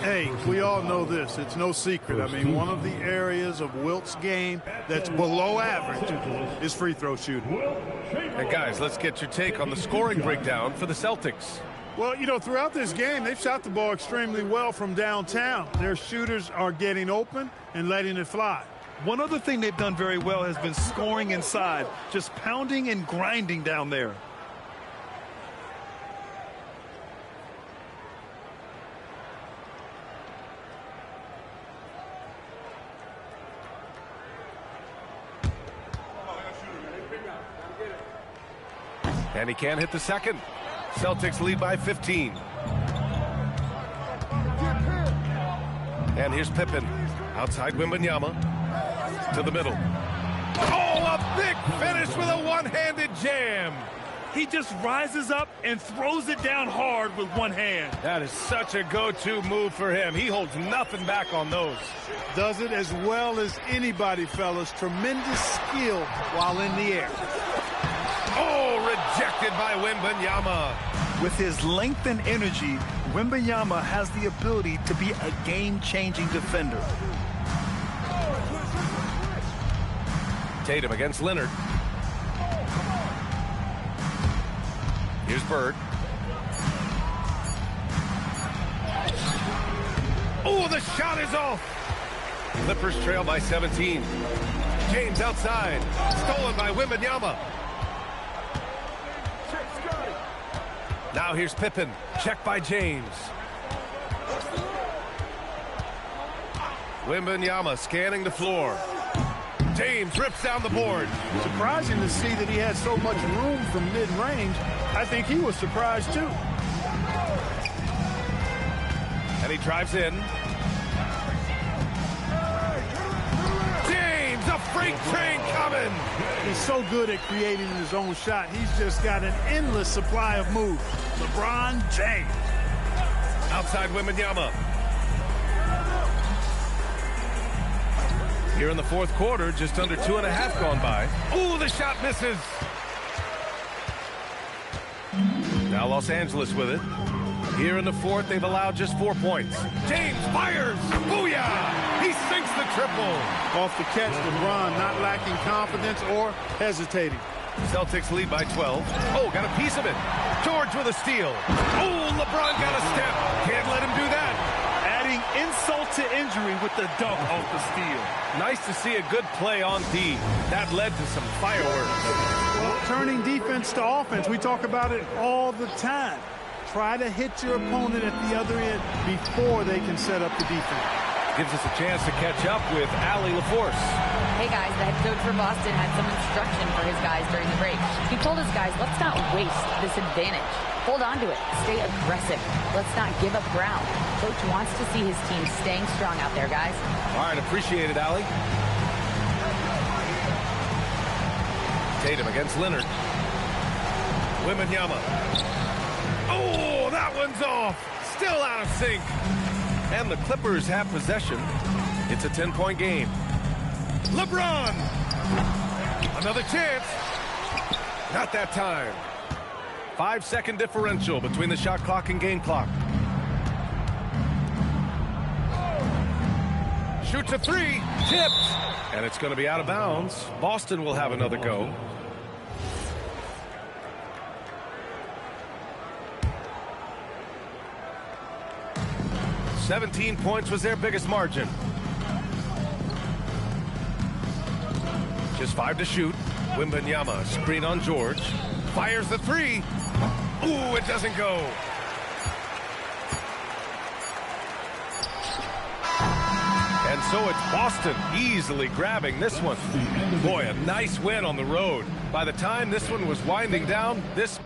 Hey, we all know this. It's no secret. I mean, one of the areas of Wilt's game that's below average is free throw shooting. And guys, let's get your take on the scoring breakdown for the Celtics. Well, you know, throughout this game, they've shot the ball extremely well from downtown. Their shooters are getting open and letting it fly. One other thing they've done very well has been scoring inside, just pounding and grinding down there. And he can't hit the second. Celtics lead by 15. And here's Pippen. Outside Wembanyama. To the middle. Oh, a big finish with a one-handed jam. He just rises up and throws it down hard with one hand. That is such a go-to move for him. He holds nothing back on those. Does it as well as anybody, fellas. Tremendous skill while in the air. Oh, rejected by Wembanyama. With his length and energy, Wembanyama has the ability to be a game-changing defender. Tatum against Leonard. Here's Bird. Oh, the shot is off. Clippers trail by 17. James outside. Stolen by Wembanyama. Now here's Pippen. Checked by James. Wembanyama scanning the floor. James rips down the board. Surprising to see that he had so much room from mid-range. I think he was surprised too. And he drives in. James, a freight train coming. He's so good at creating his own shot. He's just got an endless supply of moves. LeBron James. Outside Wembanyama. Here in the fourth quarter, just under 2.5 gone by. Ooh, the shot misses. Now Los Angeles with it. Here in the fourth, they've allowed just 4 points. James fires. Booyah! He sinks the triple. Off the catch, LeBron not lacking confidence or hesitating. Celtics lead by 12. Oh, got a piece of it. George with a steal. Oh, LeBron got a step. Can't let him do that. Adding insult to injury with the dunk off the steal. Nice to see a good play on D. That led to some fireworks. Well, turning defense to offense, we talk about it all the time. Try to hit your opponent at the other end before they can set up the defense. Gives us a chance to catch up with Allie LaForce. Hey guys, the head coach for Boston had some instruction for his guys during the break. He told his guys, let's not waste this advantage. Hold on to it. Stay aggressive. Let's not give up ground. Coach wants to see his team staying strong out there, guys. All right, appreciate it, Allie. Tatum against Leonard. Wembanyama. Oh, that one's off. Still out of sync. And the Clippers have possession. It's a 10-point game. LeBron. Another chance. Not that time. 5-second differential between the shot clock and game clock. Shoots a three. Tipped. And it's going to be out of bounds. Boston will have another go. $17 points was their biggest margin. Just 5 to shoot. Wembanyama, screen on George. Fires the three. Ooh, it doesn't go. And And so it's Boston easily grabbing this one. Boy, a nice win on the road. By the time this one was winding down, this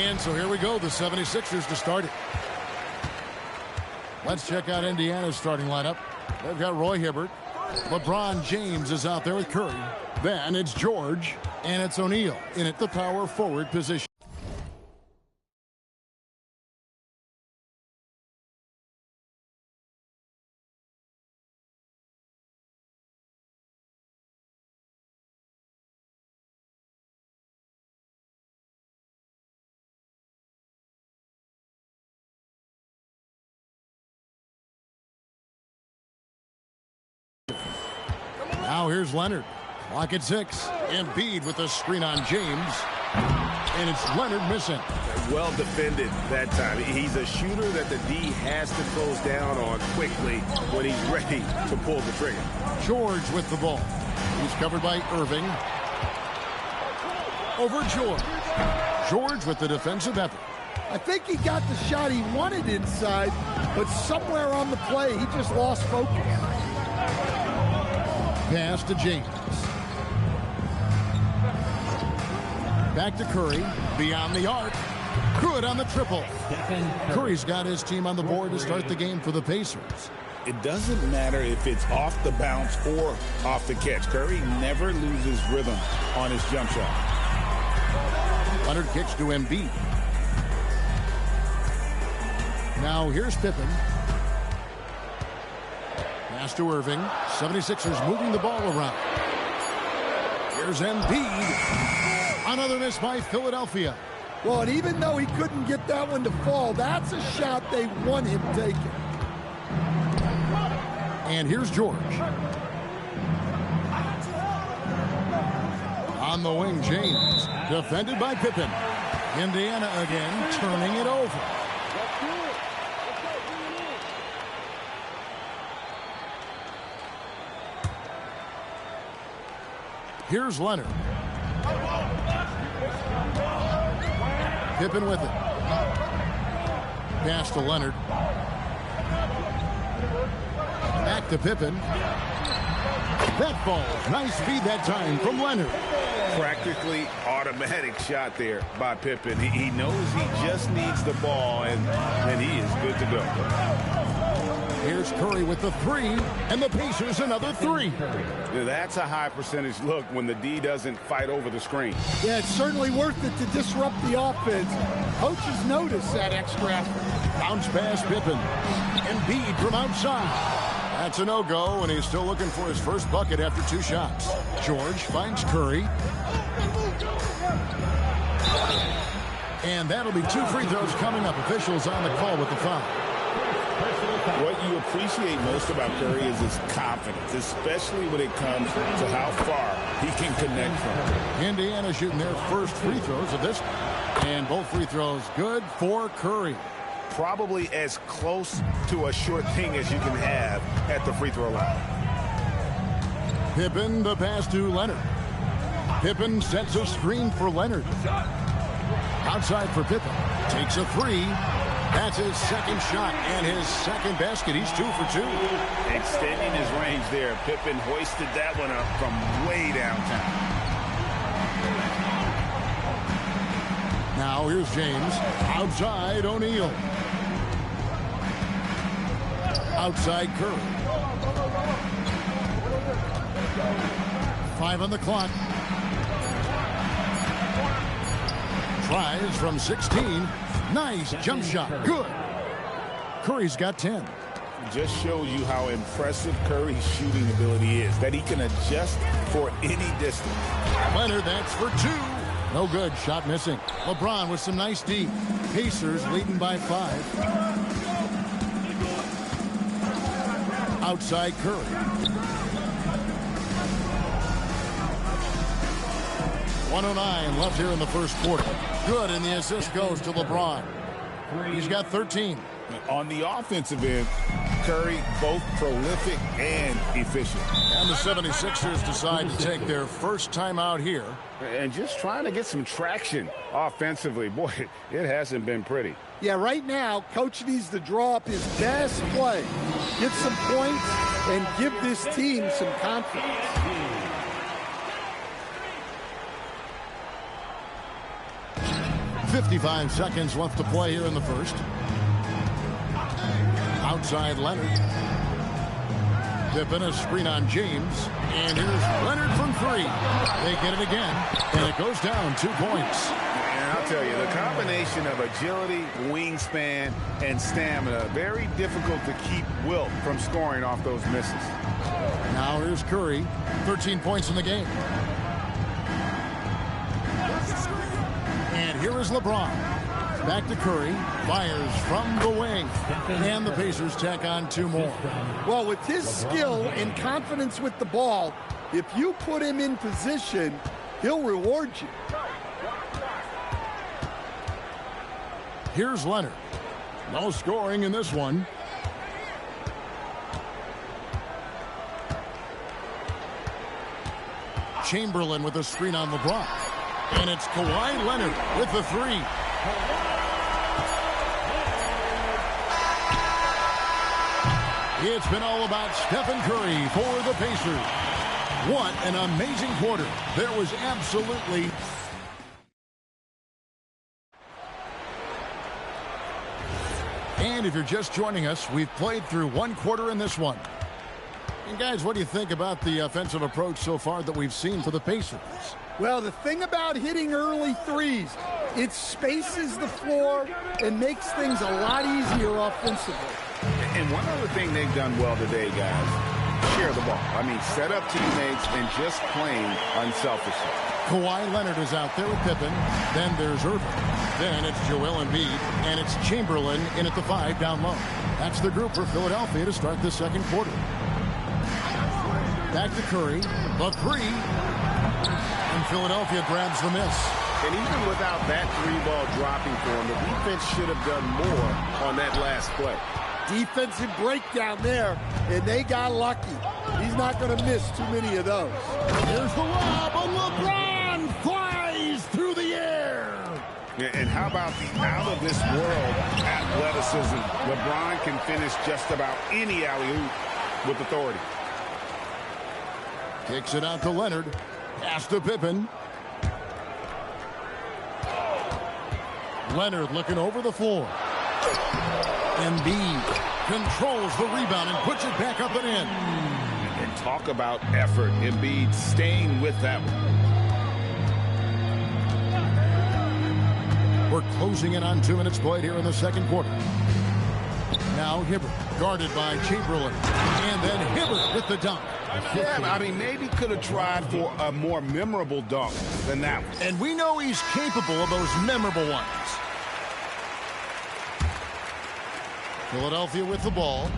And so here we go, the 76ers to start it. Let's check out Indiana's starting lineup. They've got Roy Hibbert. LeBron James is out there with Curry. Then it's George, and it's O'Neal in at the power forward position. Now here's Leonard. Clock at 6. Embiid with a screen on James. And it's Leonard missing. Well defended that time. He's a shooter that the D has to close down on quickly when he's ready to pull the trigger. George with the ball. He's covered by Irving. Over George. George with the defensive effort. I think he got the shot he wanted inside, but somewhere on the play, he just lost focus. Pass to James. Back to Curry. Beyond the arc. Good on the triple. Curry's got his team on the board to start the game for the Pacers. It doesn't matter if it's off the bounce or off the catch. Curry never loses rhythm on his jump shot. Leonard kicks to Embiid. Now here's Pippen. Pass to Irving. 76ers moving the ball around. Here's Embiid. Another miss by Philadelphia. Well, and even though he couldn't get that one to fall, that's a shot they want him taking. And here's George. On the wing, James. Defended by Pippen. Indiana again, turning it over. Here's Leonard. Pippen with it. Pass to Leonard. Back to Pippen. That ball. Nice feed that time from Leonard. Practically automatic shot there by Pippen. He knows he just needs the ball, and he is good to go. Here's Curry with the three, and the Pacers another three. That's a high percentage look when the D doesn't fight over the screen. Yeah, it's certainly worth it to disrupt the offense. Coaches notice that extra effort. Bounce pass Pippen. Embiid from outside. That's a no-go, and he's still looking for his first bucket after 2 shots. George finds Curry. And that'll be 2 free throws coming up. Officials on the call with the foul. What you appreciate most about Curry is his confidence, especially when it comes to how far he can connect from. Indiana shooting their first free throws of this. And both free throws good for Curry. Probably as close to a sure thing as you can have at the free throw line. Pippen, the pass to Leonard. Pippen sets a screen for Leonard. Outside for Pippen. Takes a three. That's his second shot and his second basket. He's 2 for 2. Extending his range there. Pippen hoisted that one up from way downtown. Now here's James. Outside O'Neal. Outside Curry. 5 on the clock. Tries from 16. Nice jump shot. Good. Curry's got 10. Just shows you how impressive Curry's shooting ability is, that he can adjust for any distance. Leonard, that's for 2. No good. Shot missing. LeBron with some nice D. Pacers leading by 5. Outside Curry. .109 left here in the first quarter. Good, and the assist goes to LeBron. He's got 13. On the offensive end, Curry both prolific and efficient. And the 76ers decide to take their first time out here. And just trying to get some traction offensively. Boy, it hasn't been pretty. Yeah, right now, Coach needs to draw up his best play, get some points, and give this team some confidence. 55 seconds left to play here in the first. Outside Leonard. Pippen, a screen on James. And here's Leonard from three. They get it again. And it goes down 2 points. And I'll tell you, the combination of agility, wingspan, and stamina, very difficult to keep Wilt from scoring off those misses. Now here's Curry. 13 points in the game. And here is LeBron. Back to Curry. Fires from the wing. And the Pacers tack on 2 more. Well, with his skill and confidence with the ball, if you put him in position, he'll reward you. Here's Leonard. No scoring in this one. Chamberlain with a screen on LeBron. And it's Kawhi Leonard with the 3. It's been all about Stephen Curry for the Pacers. What an amazing quarter. There was absolutely... And if you're just joining us, we've played through 1 quarter in this one. And guys, what do you think about the offensive approach so far that we've seen for the Pacers? Well, the thing about hitting early threes, it spaces the floor and makes things a lot easier offensively. And one other thing they've done well today, guys, share the ball. I mean, set up teammates and just playing unselfishly. Kawhi Leonard is out there with Pippen. Then there's Irving. Then it's Joel Embiid. And it's Chamberlain in at the 5 down low. That's the group for Philadelphia to start the second quarter. Back to Curry. The 3. And Philadelphia grabs the miss. And even without that 3-ball dropping for him, the defense should have done more on that last play. Defensive breakdown there, and they got lucky. He's not going to miss too many of those. Here's the lob, and LeBron flies through the air. And how about the out-of-this-world athleticism? LeBron can finish just about any alley-oop with authority. Kicks it out to Leonard. Pass to Pippen. Leonard looking over the floor. Embiid controls the rebound and puts it back up and in. And talk about effort. Embiid staying with that one. We're closing in on 2 minutes played here in the second quarter. Now Hibbert guarded by Chamberlain. And then Hibbert with the dunk. Yeah, I mean, maybe could have tried for a more memorable dunk than that one. And we know he's capable of those memorable ones. Philadelphia with the ball.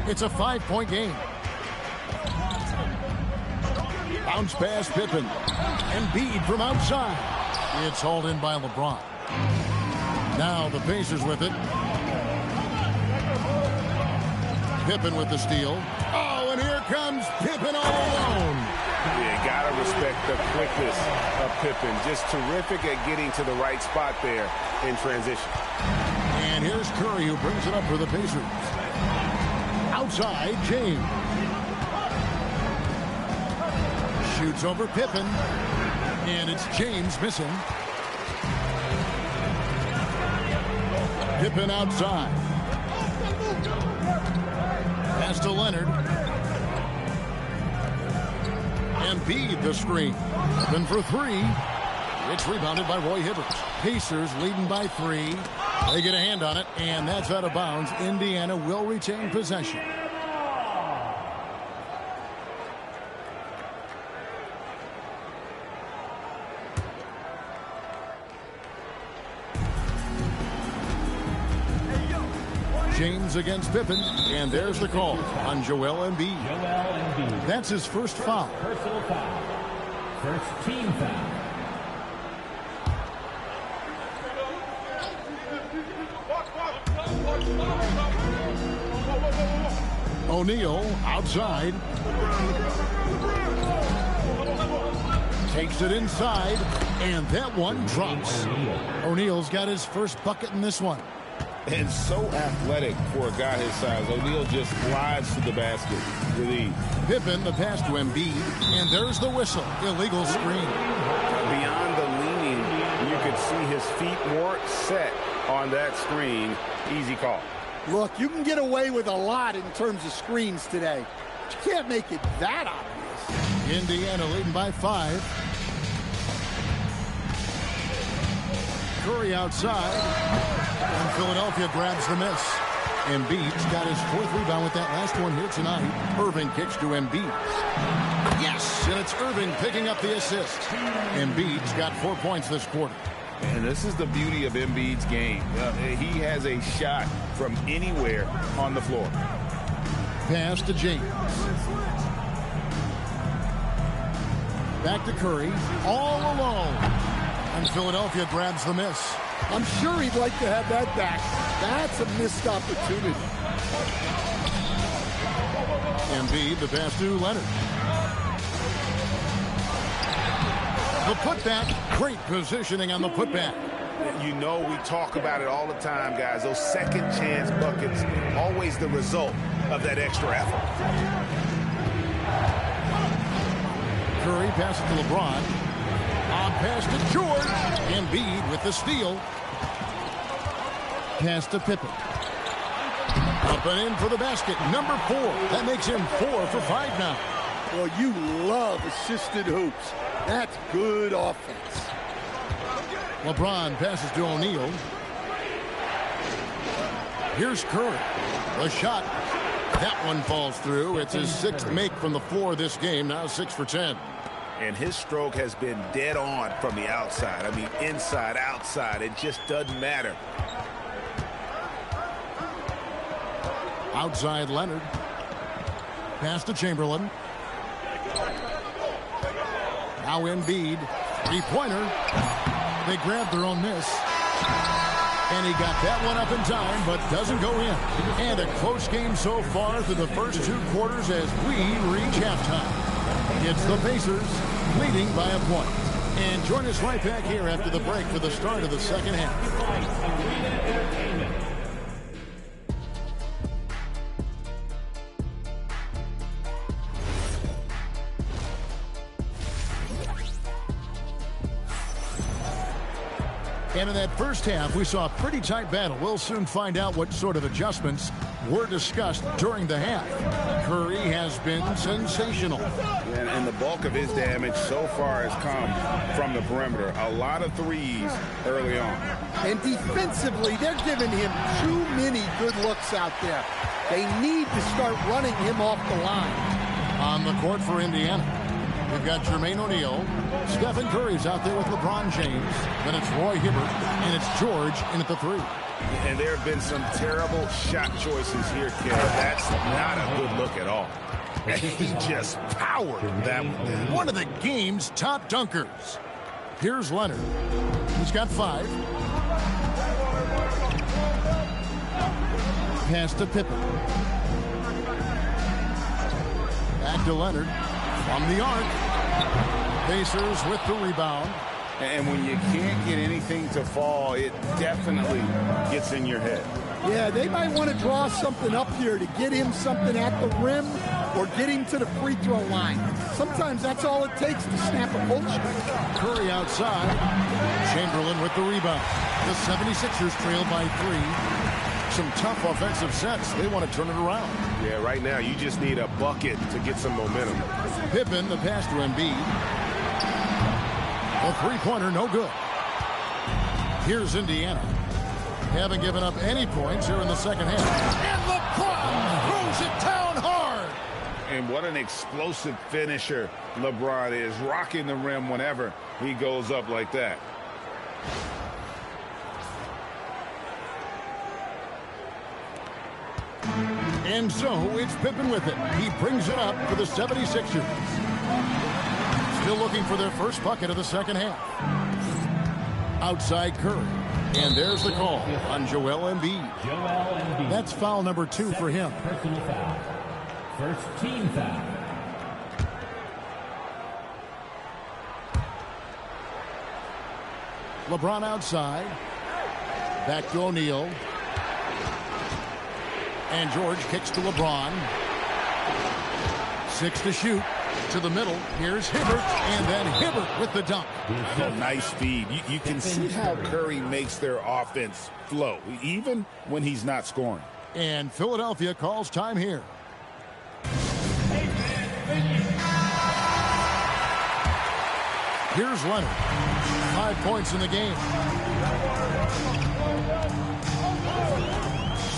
It's a 5-point game. Bounce pass Pippen. Embiid from outside. It's hauled in by LeBron. Now the Pacers with it. Pippen with the steal. Oh, and here comes Pippen all alone. Yeah, gotta respect the quickness of Pippen. Just terrific at getting to the right spot there in transition. And here's Curry who brings it up for the Pacers. Outside, James. Shoots over Pippen. And it's James missing. Pippen outside. Pass to Leonard. Embiid the screen. Open for 3. It's rebounded by Roy Hibbert. Pacers leading by 3. They get a hand on it, and that's out of bounds. Indiana will retain possession. James against Pippen, and there's the call on Joel Embiid. That's his first foul. Personal foul. First team foul. O'Neal outside. Takes it inside, and that one drops. O'Neal's got his first bucket in this one. And so athletic for a guy his size. O'Neal just glides to the basket with ease. Pippen, the pass to Embiid, and there's the whistle. Illegal screen. Beyond the leaning, you could see his feet more Short set on that screen. Easy call. Look, you can get away with a lot in terms of screens today. But you can't make it that obvious. Indiana leading by 5. Curry outside. And Philadelphia grabs the miss. Embiid's got his 4th rebound with that last one here tonight. Irving kicks to Embiid. Yes, and it's Irving picking up the assist. Embiid's got 4 points this quarter. And this is the beauty of Embiid's game. He has a shot from anywhere on the floor. Pass to James. Back to Curry. All alone. And Philadelphia grabs the miss. I'm sure he'd like to have that back. That's a missed opportunity. Embiid, the pass to Leonard. The putback, great positioning on the putback. You know, we talk about it all the time, guys. Those second chance buckets, always the result of that extra effort. Curry passes to LeBron. On pass to George. Embiid with the steal. Pass to Pippen. Up and in for the basket. Number 4. That makes him 4 for 5 now. Well, you love assisted hoops. That's good offense. LeBron passes to O'Neal. Here's Curry. The shot. That one falls through. It's his 6th make from the floor this game. Now 6 for 10. And his stroke has been dead on from the outside. I mean, inside, outside. It just doesn't matter. Outside Leonard. Pass to Chamberlain. Now Embiid. 3-pointer. They grabbed their own miss. And he got that one up in time, but doesn't go in. And a close game so far through the first 2 quarters as we reach halftime. It's the Pacers leading by a point. And join us right back here after the break for the start of the second half. And in that first half, we saw a pretty tight battle. We'll soon find out what sort of adjustments were discussed during the half. Curry has been sensational. And the bulk of his damage so far has come from the perimeter. A lot of threes early on. And defensively, they're giving him too many good looks out there. They need to start running him off the line. On the court for Indiana, we've got Jermaine O'Neal. Stephen Curry's out there with LeBron James. Then it's Roy Hibbert, and it's George in at the 3. And there have been some terrible shot choices here, kid. That's not a good look at all. He just powered that one. One of the game's top dunkers. Here's Leonard. He's got 5. Pass to Pippen. Back to Leonard. From the arc. Pacers with the rebound. And when you can't get anything to fall, it definitely gets in your head. Yeah, they might want to draw something up here to get him something at the rim or get him to the free throw line. Sometimes that's all it takes to snap a pull shot. Curry outside. Chamberlain with the rebound. The 76ers trail by 3. Some tough offensive sets. They want to turn it around. Yeah, right now you just need a bucket to get some momentum. Pippen, the pass to Embiid. A 3-pointer, no good. Here's Indiana. Haven't given up any points here in the second half. And LeBron throws it down hard. And what an explosive finisher LeBron is. Rocking the rim whenever he goes up like that. And so it's Pippen with it. He brings it up for the 76ers. Still looking for their first bucket of the second half. Outside Curry. And there's the call on Joel Embiid. That's foul number 2 for him. Personal foul. First team foul. LeBron outside. Back to O'Neal. And George kicks to LeBron. 6 to shoot. To the middle. Here's Hibbert. And then Hibbert with the dunk. Oh, nice feed. You can see how Curry makes their offense flow, even when he's not scoring. And Philadelphia calls time here. Here's Leonard. 5 points in the game.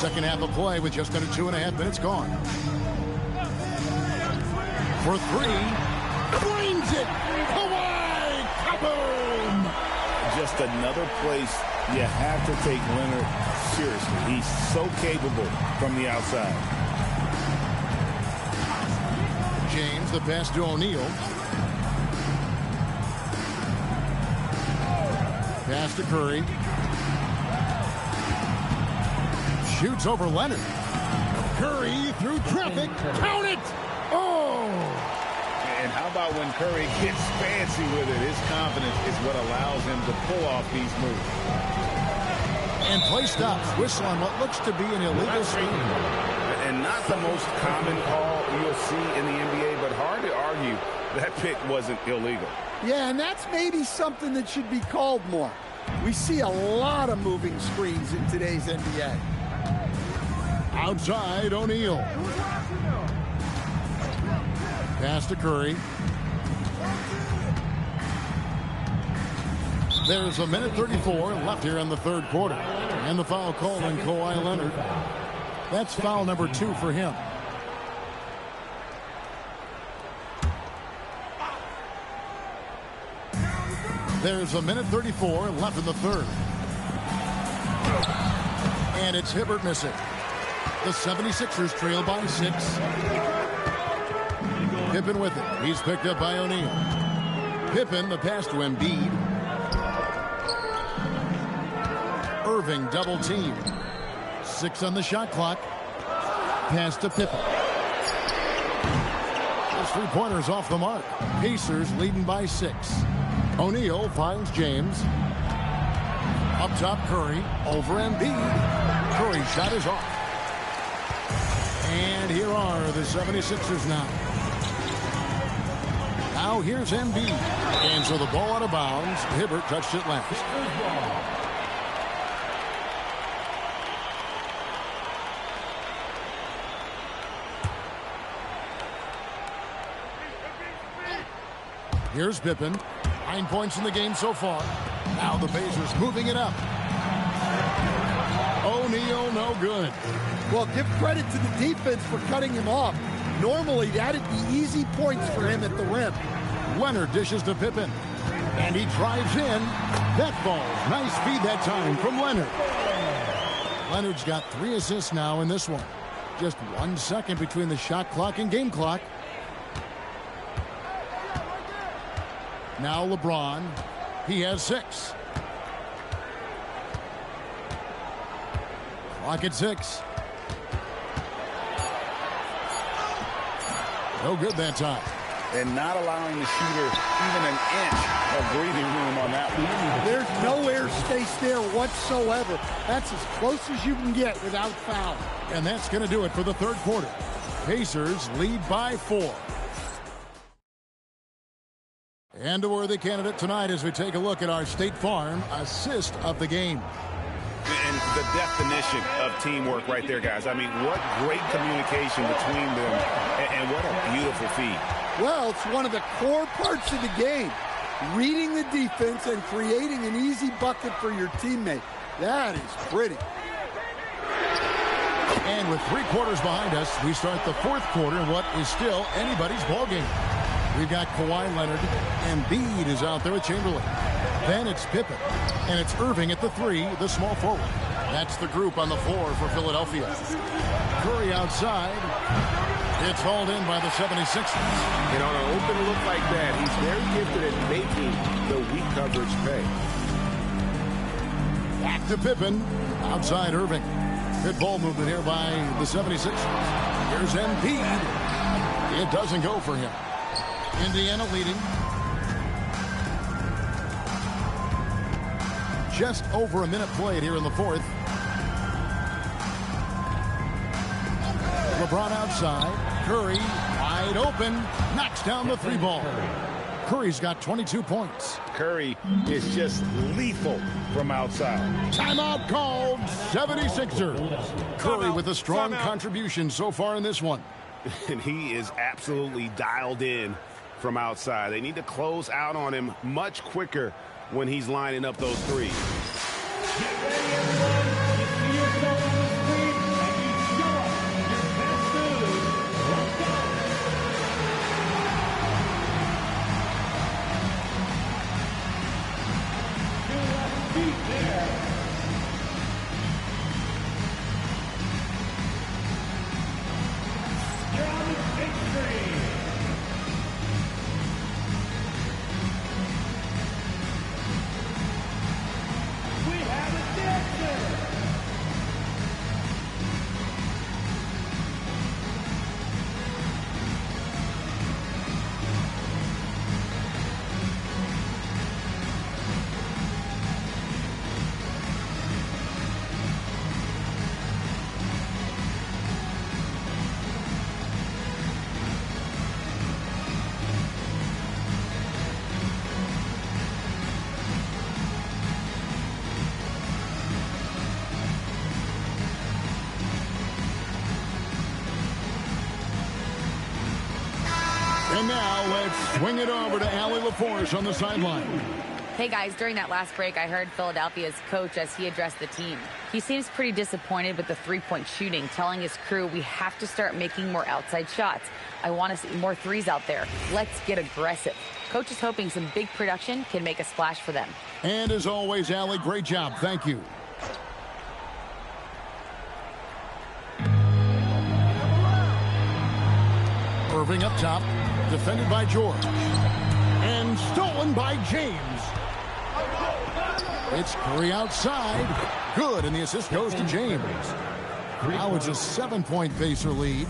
Second half of play with just under 2.5 minutes gone. For three. Brings it. Kawhi. Kaboom. Just another place you have to take Leonard seriously. He's so capable from the outside. James, the pass to O'Neal. Pass to Curry. Shoots over Leonard. Curry through traffic. Count it! Oh! And how about when Curry gets fancy with it? His confidence is what allows him to pull off these moves. And play stops. Whistle on what looks to be an illegal screen. And not the most common call you'll see in the NBA, but hard to argue that pick wasn't illegal. Yeah, and that's maybe something that should be called more. We see a lot of moving screens in today's NBA. Outside, O'Neal. Pass to Curry. There's a minute 34 left here in the third quarter. And the foul called on Kawhi Leonard. That's foul number 2 for him. There's a minute 34 left in the third. And it's Hibbert missing. The 76ers trail by 6. Pippen with it. He's picked up by O'Neal. Pippen, the pass to Embiid. Irving double team. 6 on the shot clock. Pass to Pippen. Those 3-pointers off the mark. Pacers leading by 6. O'Neal finds James. Up top, Curry. Over Embiid. Curry shot is off. And here are the 76ers now. Now here's Embiid. And so the ball out of bounds. Hibbert touched it last. Here's Pippen. 9 points in the game so far. Now the Pacers moving it up. O'Neal no good. Well, give credit to the defense for cutting him off. Normally, that'd be easy points for him at the rim. Leonard dishes to Pippen. And he drives in. That falls. Nice feed that time from Leonard. Leonard's got 3 assists now in this one. Just 1 second between the shot clock and game clock. Now LeBron. He has 6. Clock at 6. No good that time. And not allowing the shooter even an inch of breathing room on that one. There's no air space there whatsoever. That's as close as you can get without foul. And that's going to do it for the third quarter. Pacers lead by 4. And a worthy candidate tonight as we take a look at our State Farm assist of the game. And the definition of teamwork right there, guys. I mean, what great communication between them, and what a beautiful feed. Well, it's one of the core parts of the game. Reading the defense and creating an easy bucket for your teammate. That is pretty. And with 3 quarters behind us, we start the fourth quarter in what is still anybody's ball game. We've got Kawhi Leonard. Embiid is out there with Chamberlain. Then it's Pippen. And it's Irving at the 3, the small forward. That's the group on the floor for Philadelphia. Curry outside. It's hauled in by the 76ers. And on an open look like that, he's very gifted at making the weak coverage pay. Back to Pippen. Outside Irving. Good ball movement here by the 76ers. Here's Embiid. It doesn't go for him. Indiana leading. Just over a minute played here in the fourth. LeBron outside. Curry, wide open, knocks down the three ball. Curry's got 22 points. Curry is just lethal from outside. Timeout called, 76ers. Curry with a strong contribution so far in this one. And he is absolutely dialed in from outside. They need to close out on him much quicker when he's lining up those threes. Get ready, everyone. You see yourself on the screen, and you show us your best move. Let's go. Your left feet there. You're on the big screen. We have a dancer. And now let's swing it over to Allie LaForce on the sideline. Hey guys, during that last break, I heard Philadelphia's coach as he addressed the team. He seems pretty disappointed with the three-point shooting, telling his crew we have to start making more outside shots. I want to see more threes out there. Let's get aggressive. Coach is hoping some big production can make a splash for them. And as always, Allie, great job. Thank you. Irving up top, defended by George. And stolen by James. It's Curry outside. Good, and the assist goes to James. Now it's a 7-point Pacer lead.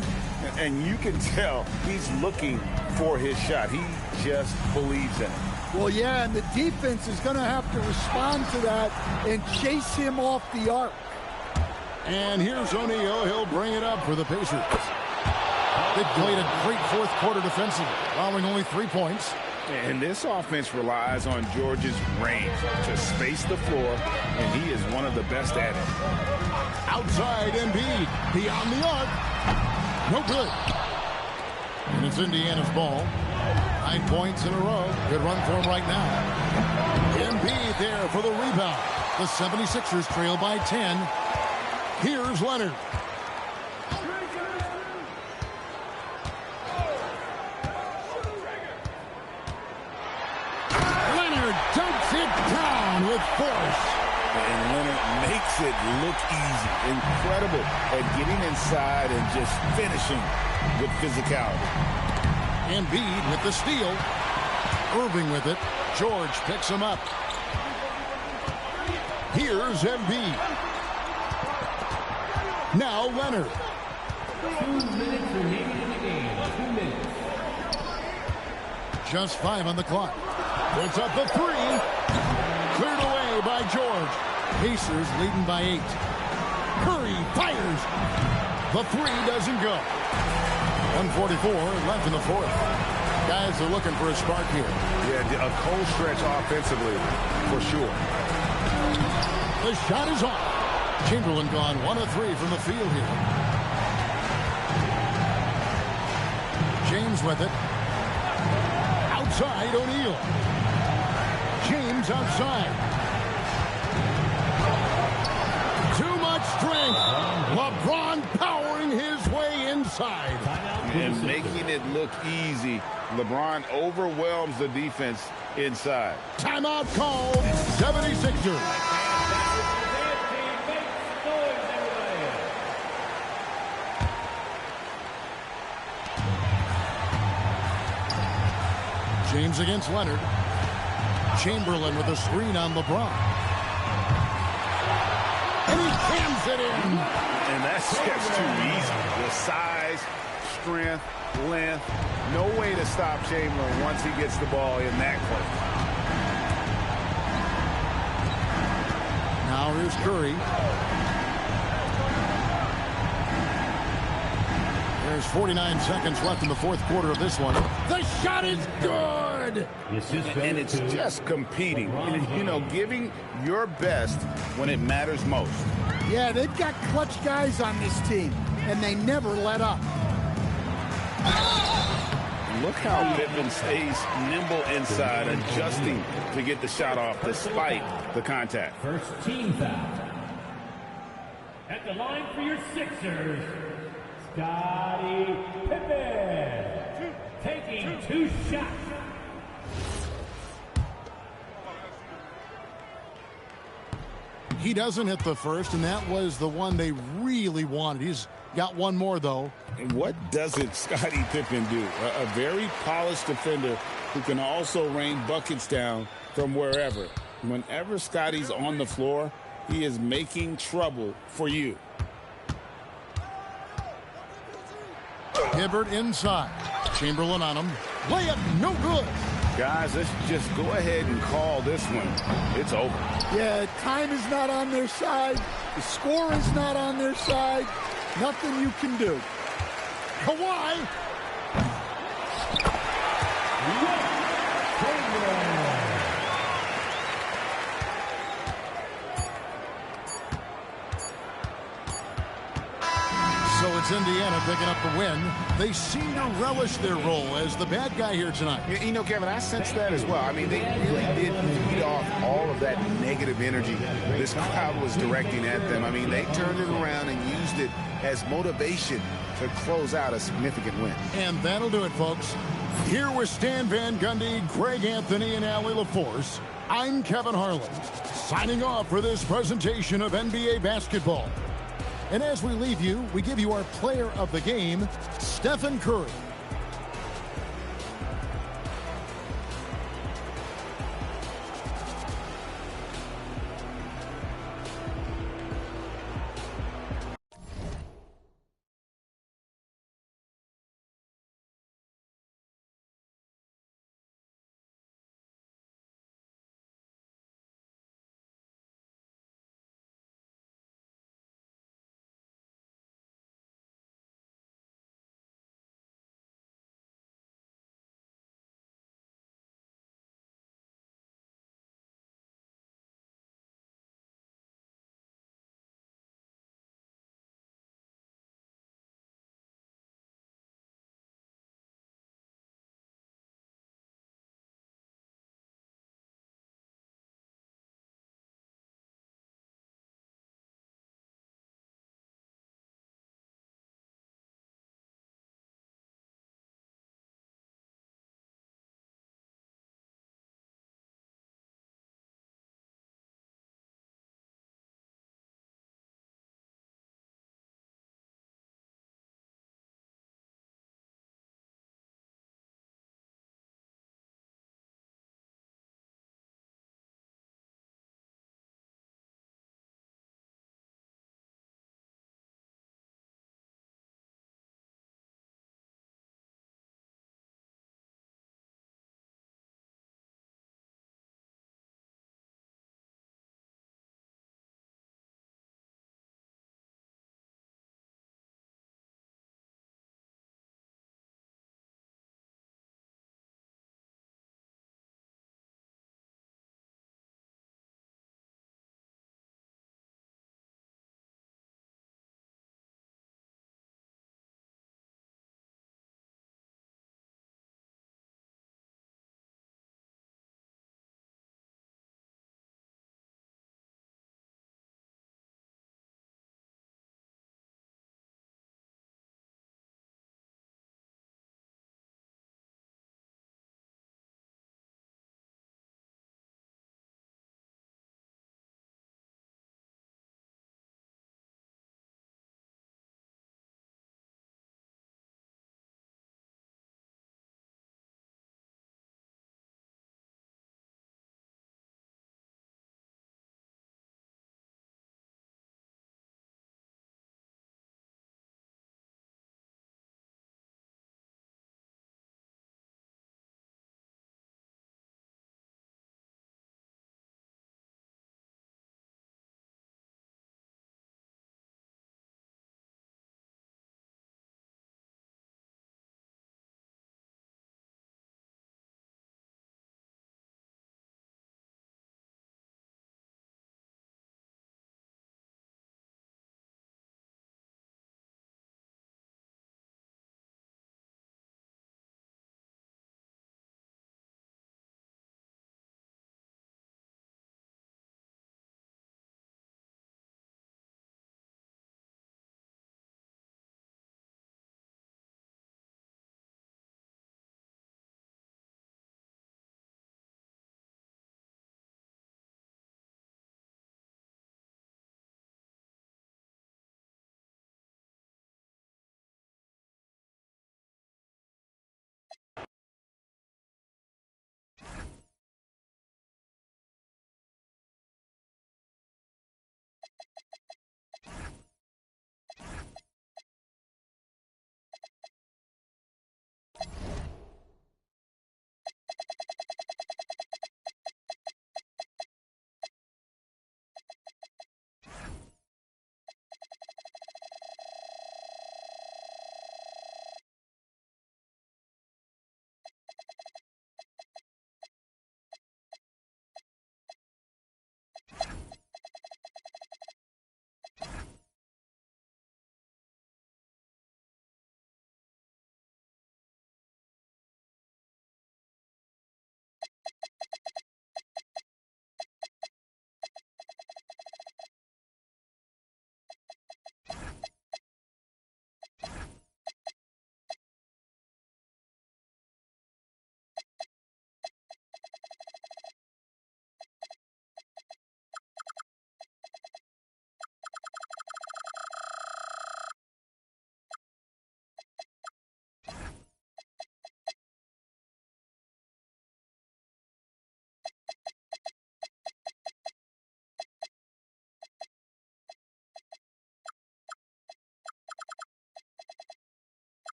And you can tell he's looking for his shot. He just believes in it. Well, yeah, and the defense is going to have to respond to that and chase him off the arc. And here's O'Neal. He'll bring it up for the Pacers. They played a great fourth quarter defensively, allowing only 3 points. And this offense relies on George's range to space the floor, and he is one of the best at it. Outside Embiid, beyond the arc. No good. And it's Indiana's ball. 9 points in a row. Good run for him right now. Embiid there for the rebound. The 76ers trail by 10. Here's Leonard. Dunks it down with force. And Leonard makes it look easy. Incredible at getting inside and just finishing with physicality. Embiid with the steal. Irving with it. George picks him up. Here's Embiid. Now Leonard. 2 minutes remaining in the game. 2 minutes. Just 5 on the clock. Puts up the three. Cleared away by George. Pacers leading by 8. Curry fires. The three doesn't go. 1:44 left in the fourth. Guys are looking for a spark here. Yeah, a cold stretch offensively, for sure. The shot is off. Chamberlain gone 1 of 3 from the field here. James with it. Outside O'Neal. James outside. Too much strength. LeBron powering his way inside. And making it look easy. LeBron overwhelms the defense inside. Timeout called. 76ers. James against Leonard. Chamberlain with a screen on LeBron. And he cams it in. And that's just too easy. The size, strength, length. No way to stop Chamberlain once he gets the ball in that close. Now here's Curry. There's 49 seconds left in the fourth quarter of this one. The shot is good! And it's just competing. You know, giving your best when it matters most. Yeah, they've got clutch guys on this team, and they never let up. Look how Pippen stays nimble inside, adjusting to get the shot off despite the contact. First team foul. At the line for your Sixers, Scottie Pippen. Taking 2 shots. He doesn't hit the first, and that was the one they really wanted. He's got one more, though. And what doesn't Scottie Pippen do? A very polished defender who can also rain buckets down from wherever. Whenever Scottie's on the floor, he is making trouble for you. Hibbert inside. Chamberlain on him. Layup, no good. Guys, let's just go ahead and call this one. It's over. Yeah, time is not on their side. The score is not on their side. Nothing you can do. Kawhi. So it's Indiana picking up the win. They seem to relish their role as the bad guy here tonight. You know, Kevin, I sense that as well. I mean, they really did feed off all of that negative energy this crowd was directing at them. I mean, they turned it around and used it as motivation to close out a significant win. And that'll do it, folks. Here with Stan Van Gundy, Greg Anthony, and Allie LaForce, I'm Kevin Harlan, signing off for this presentation of NBA basketball. And as we leave you, we give you our player of the game, Stephen Curry.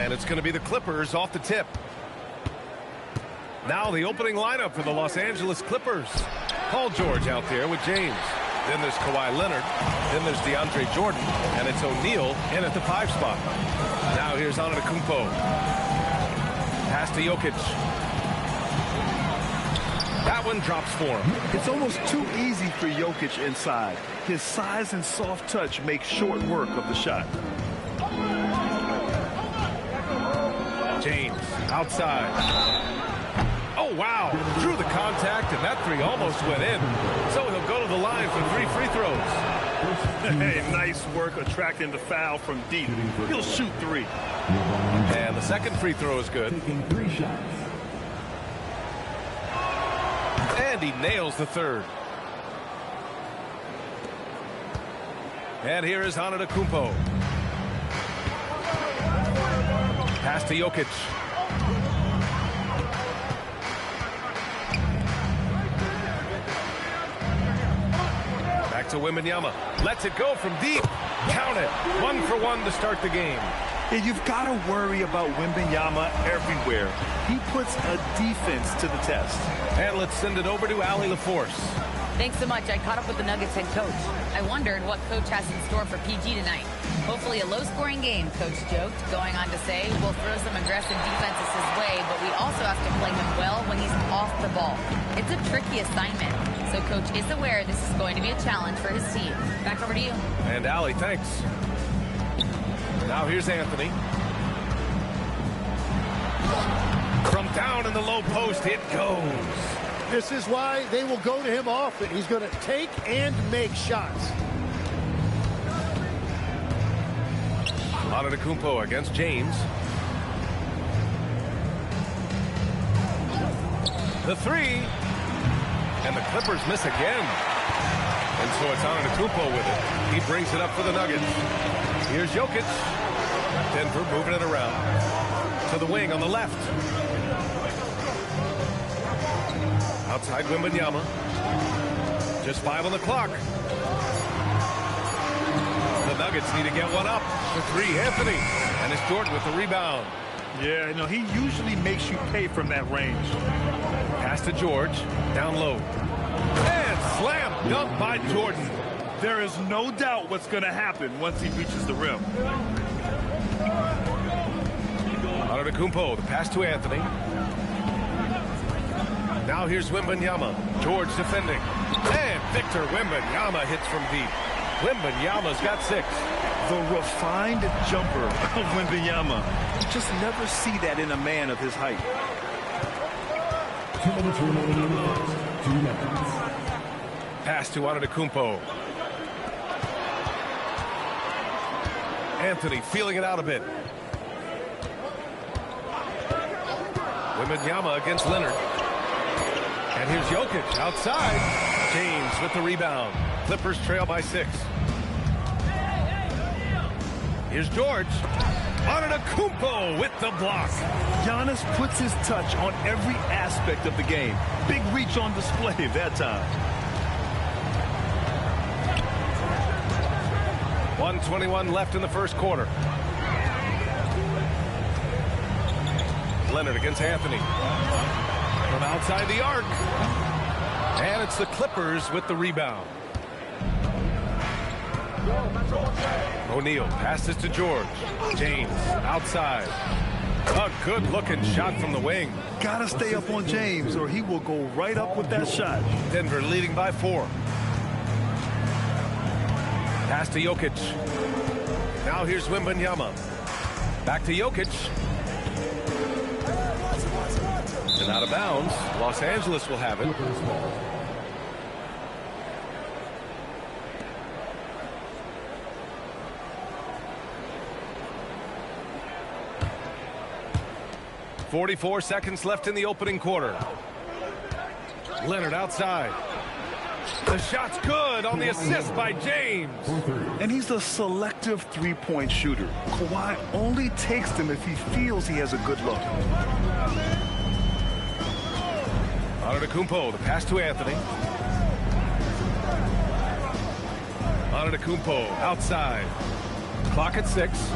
And it's going to be the Clippers off the tip. Now the opening lineup for the Los Angeles Clippers. Paul George out there with James. Then there's Kawhi Leonard. Then there's DeAndre Jordan. And it's O'Neal in at the 5 spot. Now here's Antetokounmpo. Pass to Jokic. That one drops for him. It's almost too easy for Jokic inside. His size and soft touch make short work of the shot. James outside. Oh, wow. Drew the contact, and that 3 almost went in. So he'll go to the line for 3 free throws. Hey, nice work attracting the foul from deep. He'll shoot 3. And the second free throw is good. And he nails the third. And here is Antetokounmpo. Pass to Jokic. Back to Wembanyama. Lets it go from deep. Count it. 1 for 1 to start the game. And you've got to worry about Wembanyama everywhere. He puts a defense to the test. And let's send it over to Allie LaForce. Thanks so much. I caught up with the Nuggets head coach. I wondered what coach has in store for PG tonight. Hopefully a low-scoring game, coach joked, going on to say, we'll throw some aggressive defenses his way, but we also have to play him well when he's off the ball. It's a tricky assignment, so coach is aware this is going to be a challenge for his team. Back over to you. And Allie, thanks. Now here's Anthony. From down in the low post, it goes. This is why they will go to him often. He's going to take and make shots. Antetokounmpo against James. The 3. And the Clippers miss again. And so it's Antetokounmpo with it. He brings it up for the Nuggets. Here's Jokic. Denver moving it around. To the wing on the left. Outside Wembanyama. Just 5 on the clock. The Nuggets need to get one up. The 3, Anthony. And it's Jordan with the rebound. Yeah, no, he usually makes you pay from that range. Pass to George. Down low. And slam dunk by Jordan. There is no doubt what's going to happen once he reaches the rim. Antetokounmpo, the pass to Anthony. Now here's Wembanyama. George defending. And Victor Wembanyama hits from deep. Wembanyama's got 6. The refined jumper of Wembanyama. You just never see that in a man of his height. 2 minutes remaining in the first. 2 minutes. Pass to Antetokounmpo. Anthony feeling it out a bit. Wembanyama against Leonard. And here's Jokic outside. James with the rebound. Clippers trail by 6. Here's George. Antetokounmpo with the block. Giannis puts his touch on every aspect of the game. Big reach on display that time. 1:21 left in the first quarter. Leonard against Anthony. From outside the arc. And it's the Clippers with the rebound. O'Neal passes to George. James outside. A good-looking shot from the wing. Gotta stay up on James or he will go right up with that shot. Denver leading by 4. Pass to Jokic. Now here's Wembanyama. Back to Jokic. And out of bounds. Los Angeles will have it. .44 seconds left in the opening quarter. Leonard outside. The shot's good on the assist by James. And he's a selective three-point shooter. Kawhi only takes them if he feels he has a good look. Antetokounmpo, the pass to Anthony. Antetokounmpo outside. Clock at 6.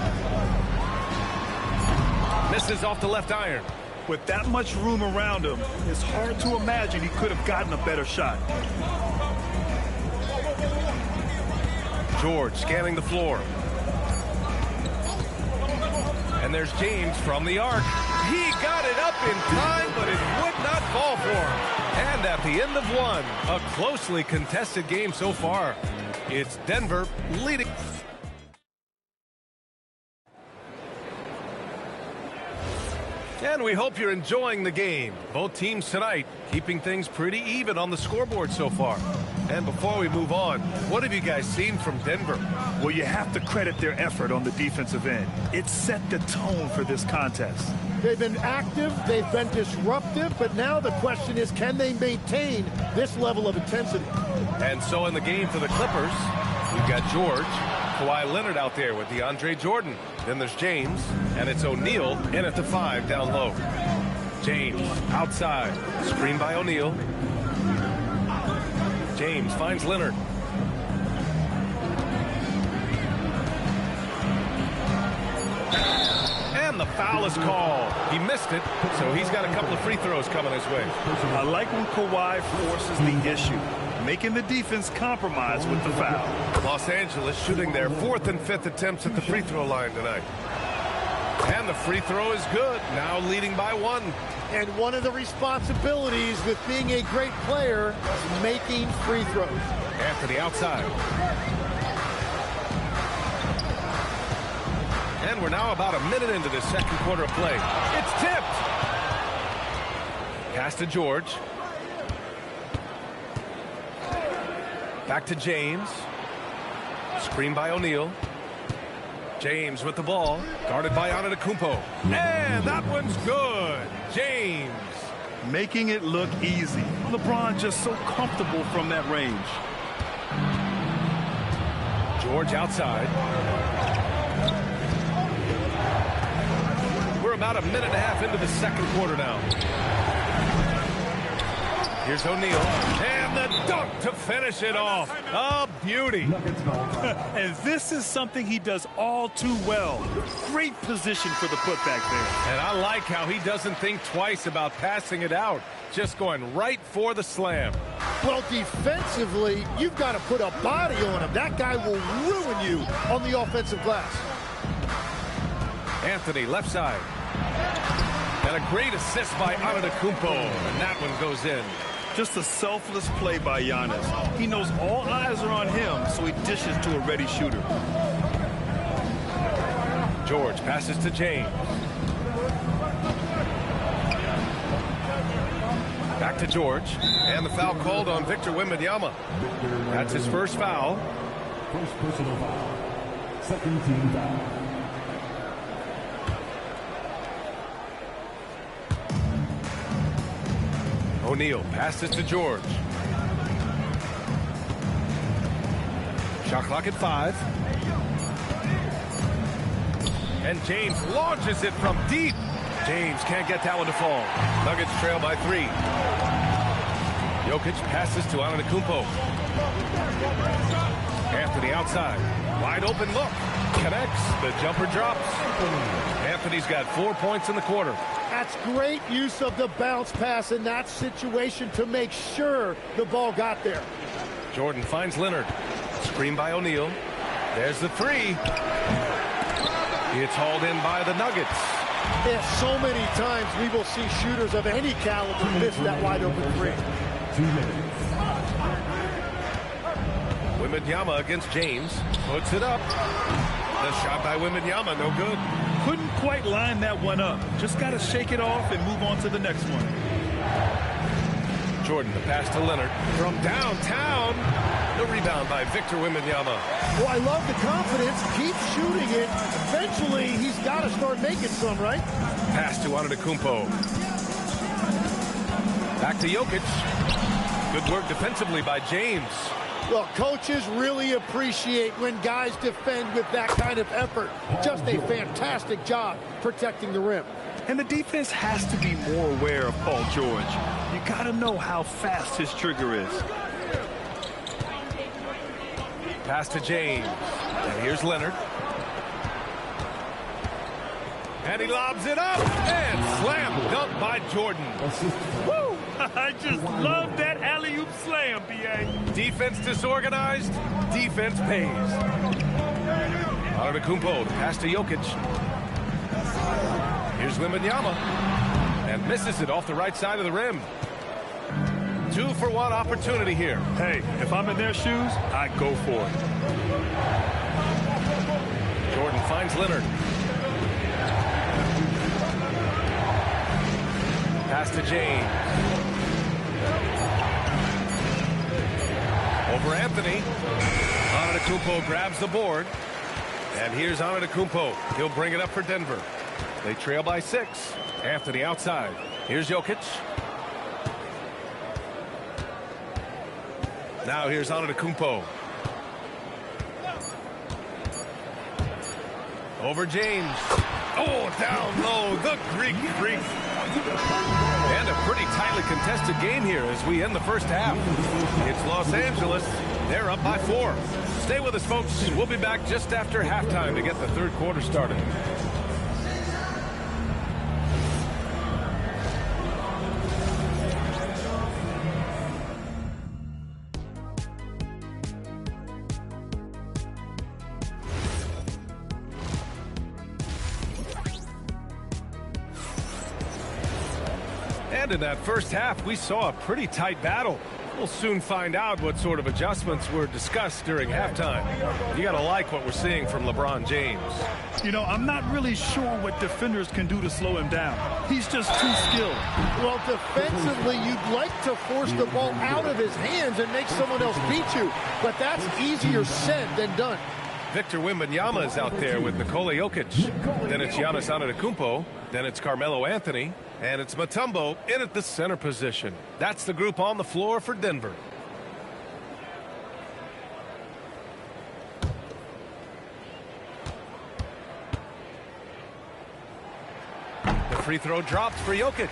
Misses off the left iron. With that much room around him, it's hard to imagine he could have gotten a better shot. George scanning the floor. And there's James from the arc. He got it up in time, but it would not fall for him. And at the end of one, a closely contested game so far. It's Denver leading. And we hope you're enjoying the game. Both teams tonight keeping things pretty even on the scoreboard so far. And before we move on, what have you guys seen from Denver? Well, you have to credit their effort on the defensive end. It set the tone for this contest. They've been active, they've been disruptive, but now the question is, can they maintain this level of intensity? And so in the game for the Clippers, we've got George, Kawhi Leonard out there with DeAndre Jordan. Then there's James, and it's O'Neal in at the 5 down low. James outside, screen by O'Neal. James finds Leonard. And the foul is called. He missed it, so he's got a couple of free throws coming his way. I like when Kawhi forces the issue, making the defense compromise with the foul. Los Angeles shooting their 4th and 5th attempts at the free throw line tonight. And the free throw is good, now leading by 1. And one of the responsibilities with being a great player is making free throws. Anthony outside. And we're now about a minute into the second quarter of play. It's tipped. Pass to George. Back to James. Screen by O'Neal. James with the ball. Guarded by Antetokounmpo. And that one's good. James. Making it look easy. LeBron just so comfortable from that range. George outside. We're about a minute and a half into the second quarter now. Here's O'Neal. And the dunk to finish it off. A beauty. And this is something he does all too well. Great position for the putback there. And I like how he doesn't think twice about passing it out. Just going right for the slam. Well, defensively, you've got to put a body on him. That guy will ruin you on the offensive glass. Anthony left side. And a great assist by Antetokounmpo. And that one goes in. Just a selfless play by Giannis. He knows all eyes are on him, so he dishes to a ready shooter. George passes to James. Back to George. And the foul called on Victor Wembanyama. That's his first foul. First personal foul. Second team foul. O'Neal passes to George. Shot clock at 5. And James launches it from deep. James can't get that one to fall. Nuggets trail by 3. Jokic passes to Antetokounmpo. Anthony outside. Wide open look. Connects. The jumper drops. Anthony's got 4 points in the quarter. That's great use of the bounce pass in that situation to make sure the ball got there. Jordan finds Leonard. Screen by O'Neal. There's the 3. It's hauled in by the Nuggets. Yeah, so many times we will see shooters of any caliber miss that wide open 3. 2 minutes. Wembanyama against James. Puts it up. The shot by Wembanyama, no good. Couldn't quite line that one up. Just got to shake it off and move on to the next one. Jordan, the pass to Leonard. From downtown, the rebound by Victor Wembanyama. Well, I love the confidence. Keep shooting it. Eventually, he's got to start making some, right? Pass to Antetokounmpo. Back to Jokic. Good work defensively by James. Well, coaches really appreciate when guys defend with that kind of effort. Just a fantastic job protecting the rim. And the defense has to be more aware of Paul George. You got to know how fast his trigger is. Pass to James. And here's Leonard. And he lobs it up. And slam dunk by Jordan. Woo! I just love that alley-oop slam, B.A. Defense disorganized. Defense pays. Antetokounmpo, pass to Jokic. Here's Wembanyama. And misses it off the right side of the rim. 2-for-1 opportunity here. Hey, if I'm in their shoes, I go for it. Jordan finds Leonard. Pass to James. Over Anthony. Antetokounmpo grabs the board. And here's Antetokounmpo. He'll bring it up for Denver. They trail by 6. Anthony outside. Here's Jokic. Now here's Antetokounmpo. Over James. Oh, down low, the Greek Freak. And a pretty tightly contested game here as we end the first half. It's Los Angeles. They're up by 4. Stay with us, folks. We'll be back just after halftime to get the third quarter started. And in that first half, we saw a pretty tight battle. We'll soon find out what sort of adjustments were discussed during halftime. You got to like what we're seeing from LeBron James. You know, I'm not really sure what defenders can do to slow him down. He's just too skilled. Well, defensively, you'd like to force the ball out of his hands and make someone else beat you, but that's easier said than done. Victor Wembanyama is out there with Nikola Jokic. Then it's Giannis Antetokounmpo. Then it's Carmelo Anthony. And it's Mutombo in at the center position. That's the group on the floor for Denver. The free throw drops for Jokic.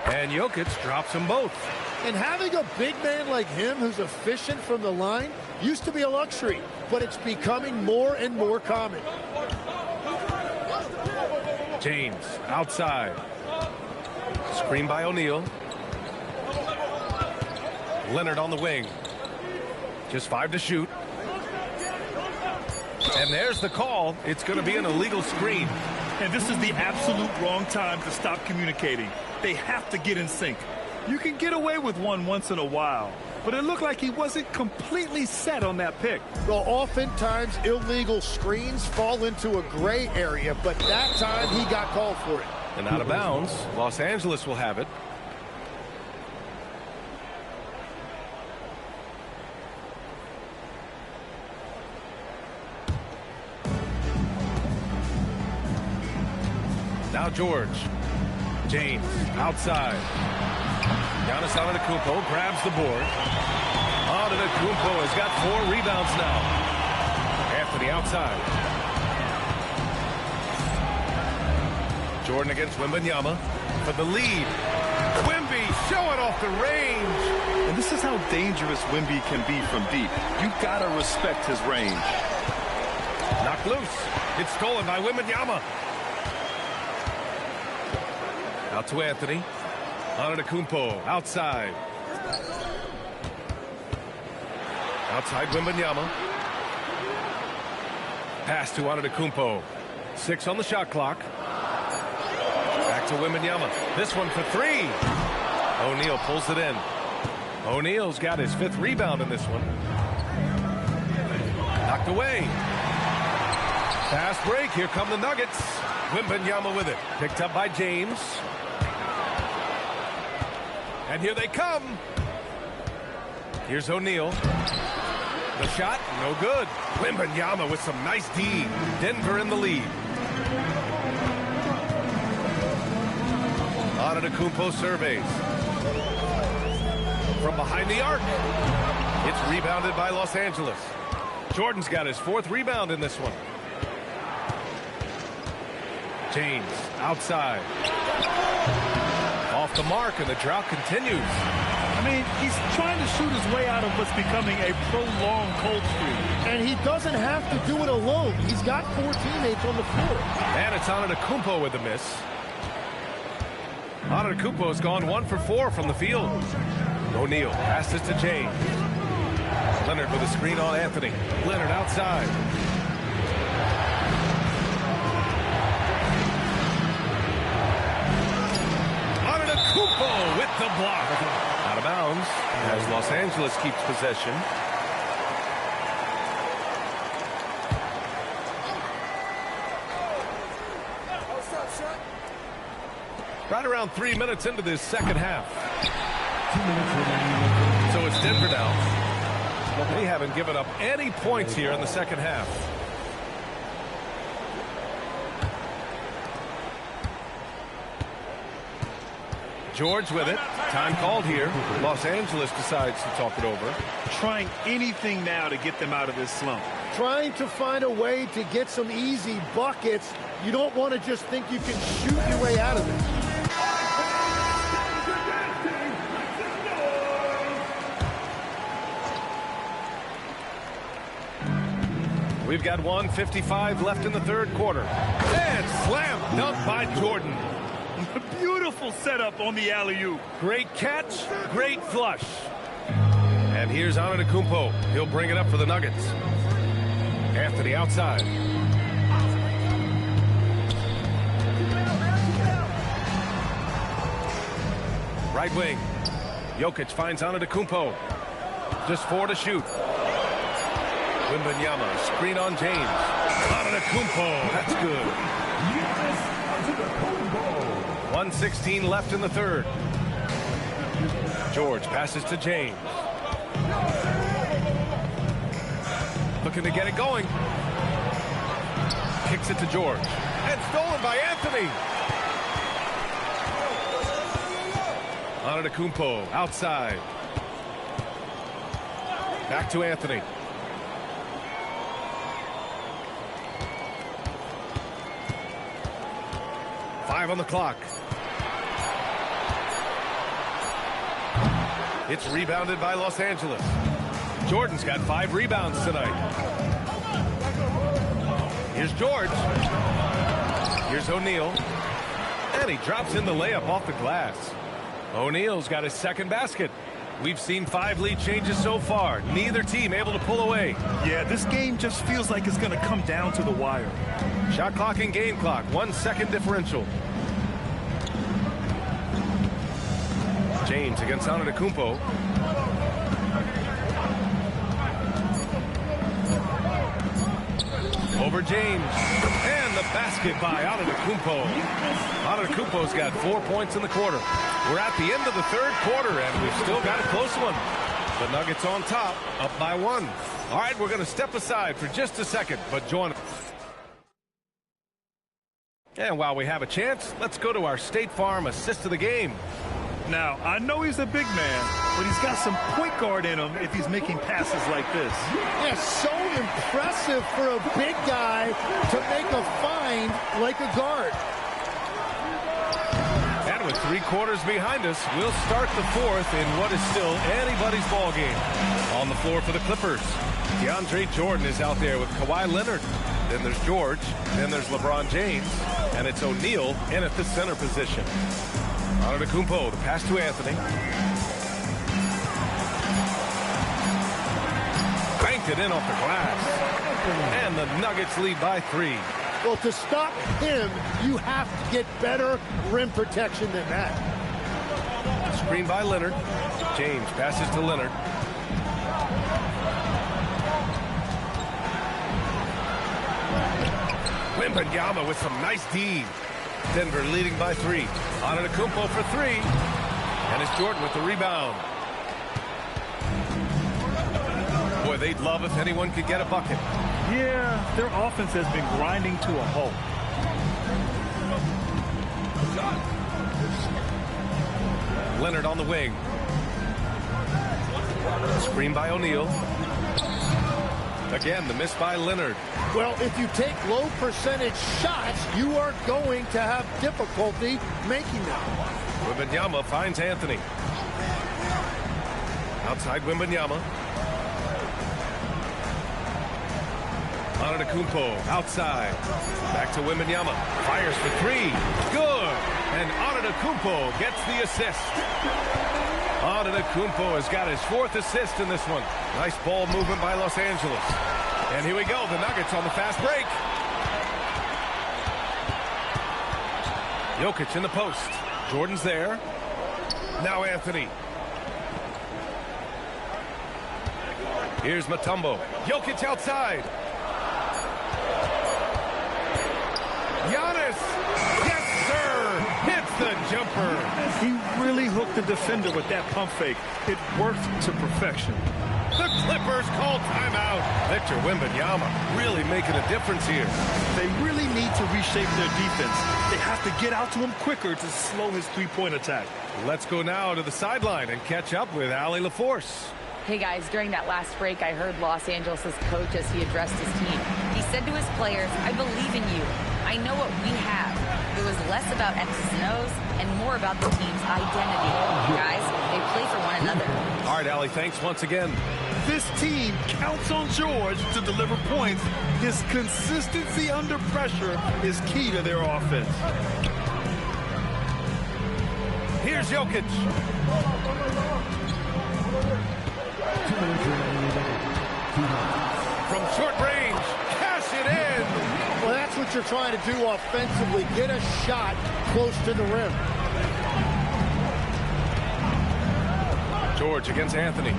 And Jokic drops them both. And having a big man like him who's efficient from the line used to be a luxury, but it's becoming more and more common. James outside. Screen by O'Neal. Leonard on the wing. Just 5 to shoot. And there's the call. It's going to be an illegal screen. And this is the absolute wrong time to stop communicating. They have to get in sync. You can get away with one once in a while, but it looked like he wasn't completely set on that pick. Well, oftentimes illegal screens fall into a gray area, but that time he got called for it. And out of bounds, Los Angeles will have it. Now George. James outside. Giannis Antetokounmpo grabs the board. Antetokounmpo has got 4 rebounds now. Anthony outside. Jordan against Wembanyama for the lead. Wemby showing off the range. And this is how dangerous Wemby can be from deep. You've got to respect his range. Knocked loose. It's stolen by Wembanyama. Out to Anthony. Antetokounmpo outside. Outside Wembanyama. Pass to Antetokounmpo. 6 on the shot clock. Back to Wembanyama. This one for 3. O'Neal pulls it in. O'Neal's got his 5th rebound in this one. Knocked away. Fast break. Here come the Nuggets. Wembanyama with it. Picked up by James. And here they come. Here's O'Neal. The shot, no good. Wembanyama with some nice D. Denver in the lead. Antetokounmpo surveys. From behind the arc. It's rebounded by Los Angeles. Jordan's got his 4th rebound in this one. James outside. Off the mark, and the drought continues. I mean, he's trying to shoot his way out of what's becoming a prolonged cold streak. And he doesn't have to do it alone. He's got 4 teammates on the floor. And it's Antetokounmpo with the miss. Antetokounmpo's gone 1 for 4 from the field. O'Neal passes to James. Leonard with a screen on Anthony. Leonard outside. Antetokounmpo with the block. Out of bounds as Los Angeles keeps possession. Right around 3 minutes into this second half. So it's Denver now. They haven't given up any points here in the second half. George with it. Time called here. Los Angeles decides to talk it over. Trying anything now to get them out of this slump. Trying to find a way to get some easy buckets. You don't want to just think you can shoot your way out of it. We've got 1:55 left in the third quarter. And slam dunk by Jordan. Beautiful setup on the alley-oop. Great catch, great flush. And here's Antetokounmpo. He'll bring it up for the Nuggets. Anthony outside. Right wing. Jokic finds Antetokounmpo. Just 4 to shoot. Wembanyama, screen on James. Antetokounmpo, that's good. 1:16 left in the third. George passes to James. Looking to get it going. Kicks it to George. And stolen by Anthony. Antetokounmpo outside. Back to Anthony. Five on the clock. It's rebounded by Los Angeles. Jordan's got 5 rebounds tonight. Here's George. Here's O'Neal. And he drops in the layup off the glass. O'Neal's got his second basket. We've seen 5 lead changes so far. Neither team able to pull away. Yeah, this game just feels like it's going to come down to the wire. Shot clock and game clock. 1 second differential. James against Antetokounmpo. Over James. And the basket by Antetokounmpo. Antetokounmpo's got 4 points in the quarter. We're at the end of the third quarter, and we've still got a close one. The Nuggets on top, up by 1. All right, we're going to step aside for just a second, but join us. And while we have a chance, let's go to our State Farm assist of the game. Now, I know he's a big man, but he's got some point guard in him if he's making passes like this. Yeah, so impressive for a big guy to make a find like a guard. And with 3 quarters behind us, we'll start the fourth in what is still anybody's ball game. On the floor for the Clippers, DeAndre Jordan is out there with Kawhi Leonard. Then there's George. Then there's LeBron James. And it's O'Neal in at the center position. Antetokounmpo, the pass to Anthony. Banked it in off the glass. And the Nuggets lead by 3. Well, to stop him, you have to get better rim protection than that. Screen by Leonard. James passes to Leonard. Wembanyama with some nice D. Denver leading by 3. Antetokounmpo for 3. And it's Jordan with the rebound. Boy, they'd love if anyone could get a bucket. Yeah, their offense has been grinding to a halt. Leonard on the wing. Screen by O'Neal. Again, the miss by Leonard. Well, if you take low percentage shots, you are going to have difficulty making them. Wembanyama finds Anthony. Outside Wembanyama. Antetokounmpo outside. Back to Wembanyama. Fires for three. Good. And Antetokounmpo gets the assist. Antetokounmpo has got his 4th assist in this one. Nice ball movement by Los Angeles. And here we go. The Nuggets on the fast break. Jokic in the post. Jordan's there. Now Anthony. Here's Mutombo. Jokic outside. Giannis. Yes, sir. Hits the jumper. He really hooked the defender with that pump fake. It worked to perfection. The Clippers call timeout. Victor Wembanyama really making a difference here. They really need to reshape their defense. They have to get out to him quicker to slow his three-point attack. Let's go now to the sideline and catch up with Allie LaForce. Hey guys, during that last break, I heard Los Angeles' coach as he addressed his team. He said to his players, I believe in you. I know what we have. It was less about X's and O's and more about the team's identity. Guys, they play for one another. All right, Allie, thanks once again. This team counts on George to deliver points. His consistency under pressure is key to their offense. Here's Jokic. From short range, cash it in. Well, that's what you're trying to do offensively. Get a shot close to the rim. George against Anthony.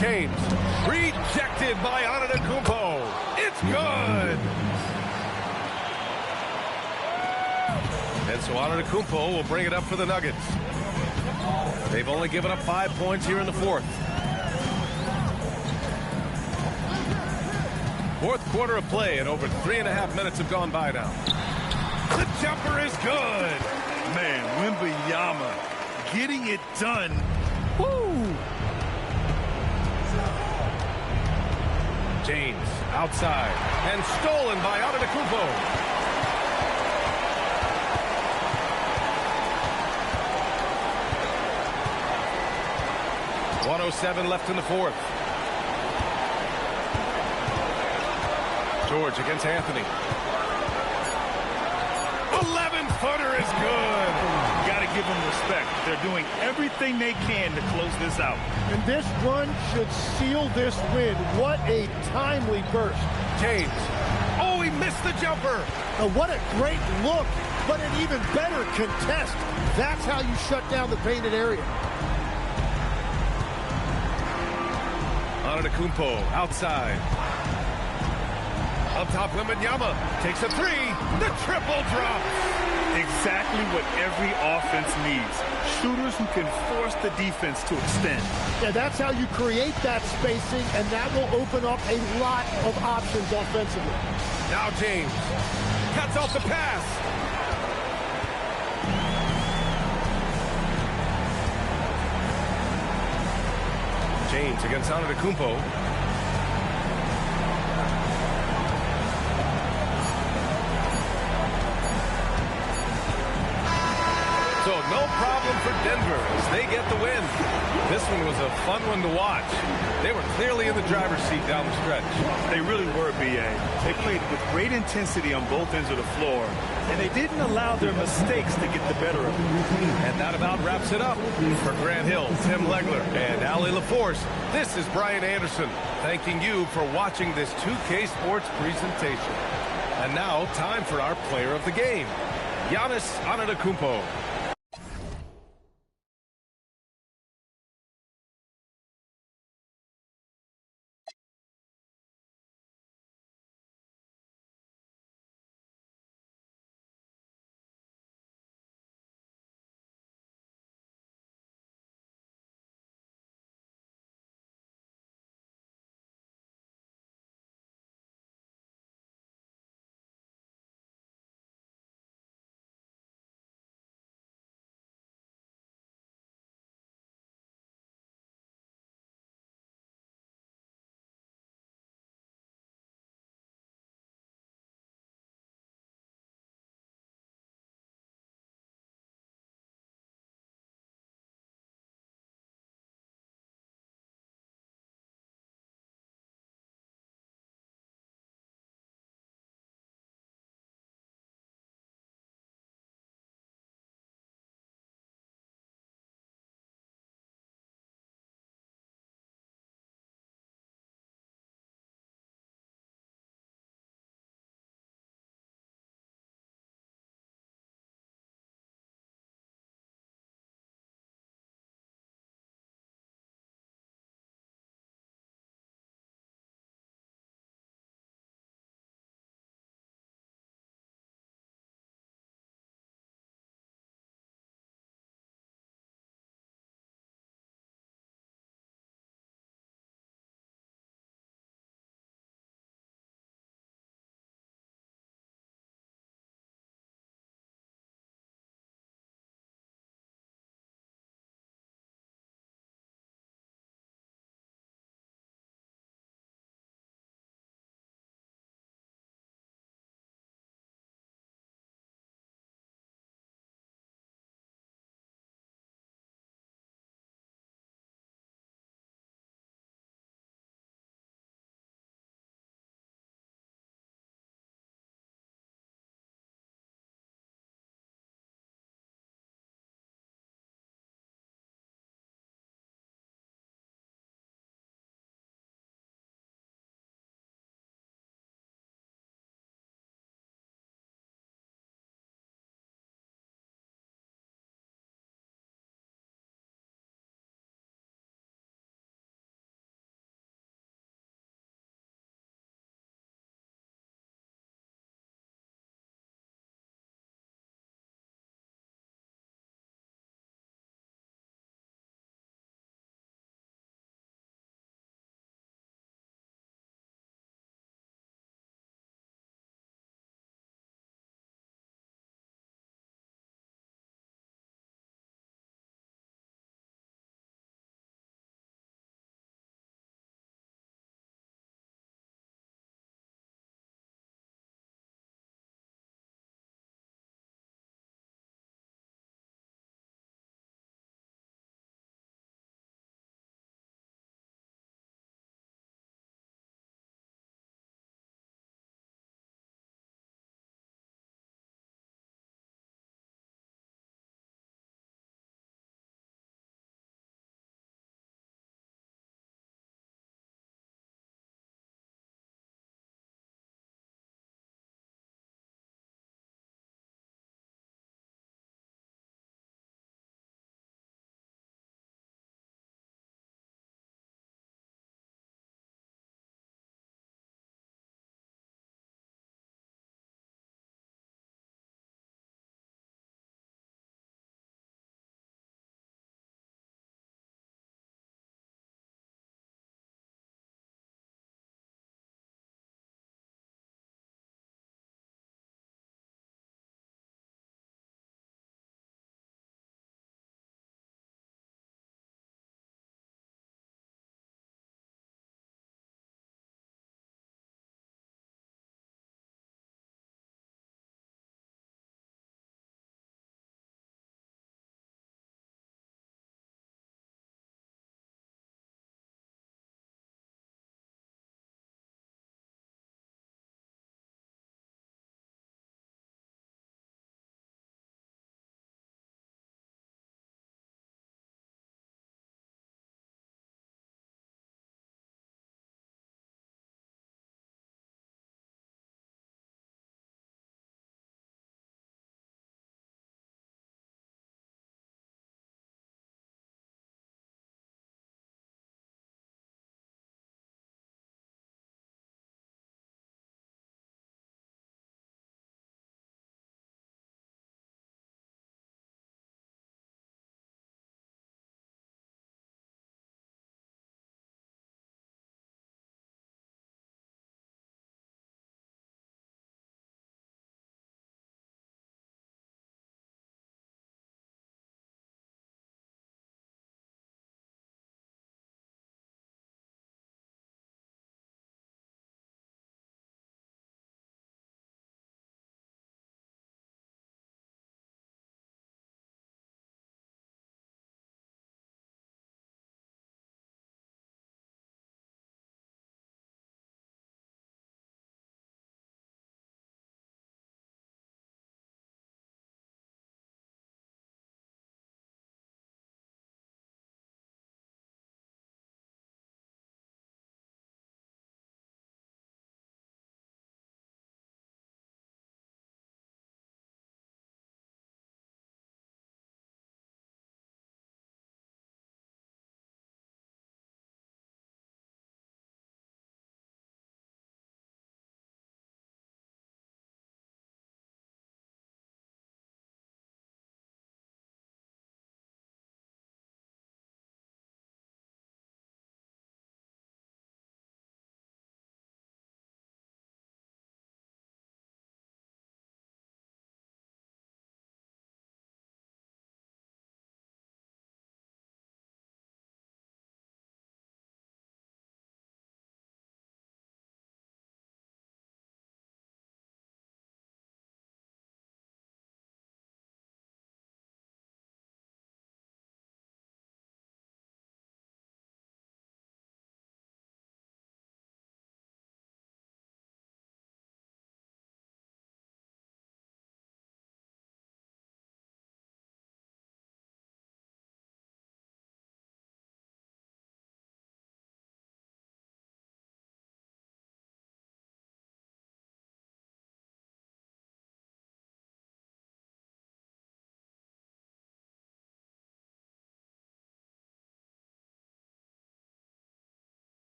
James, rejected by Antetokounmpo. It's good. And so Antetokounmpo will bring it up for the Nuggets. They've only given up 5 points here in the 4th. 4th quarter of play, and over 3.5 minutes have gone by now. The jumper is good. Man, Wembanyama getting it done. Woo! James outside and stolen by Antetokounmpo. .107 left in the 4th. George against Anthony. 11-footer is good. You got to give them respect. They're doing everything they can to close this out. And this run should seal this win. What a timely burst. James. Oh, he missed the jumper. What a great look, but an even better contest. That's how you shut down the painted area. Antetokounmpo outside. Up top, Wembanyama takes a three. The triple drop. Exactly what every offense needs. Shooters who can force the defense to extend. Yeah, that's how you create that spacing, and that will open up a lot of options offensively. Now James cuts off the pass. James against Antetokounmpo. So no problem for Denver as they get the win. This one was a fun one to watch. They were clearly in the driver's seat down the stretch. They really were, B.A. They played with great intensity on both ends of the floor, and they didn't allow their mistakes to get the better of them. And that about wraps it up. For Grant Hill, Tim Legler, and Allie LaForce, this is Brian Anderson, thanking you for watching this 2K Sports presentation. And now, time for our player of the game, Giannis Antetokounmpo.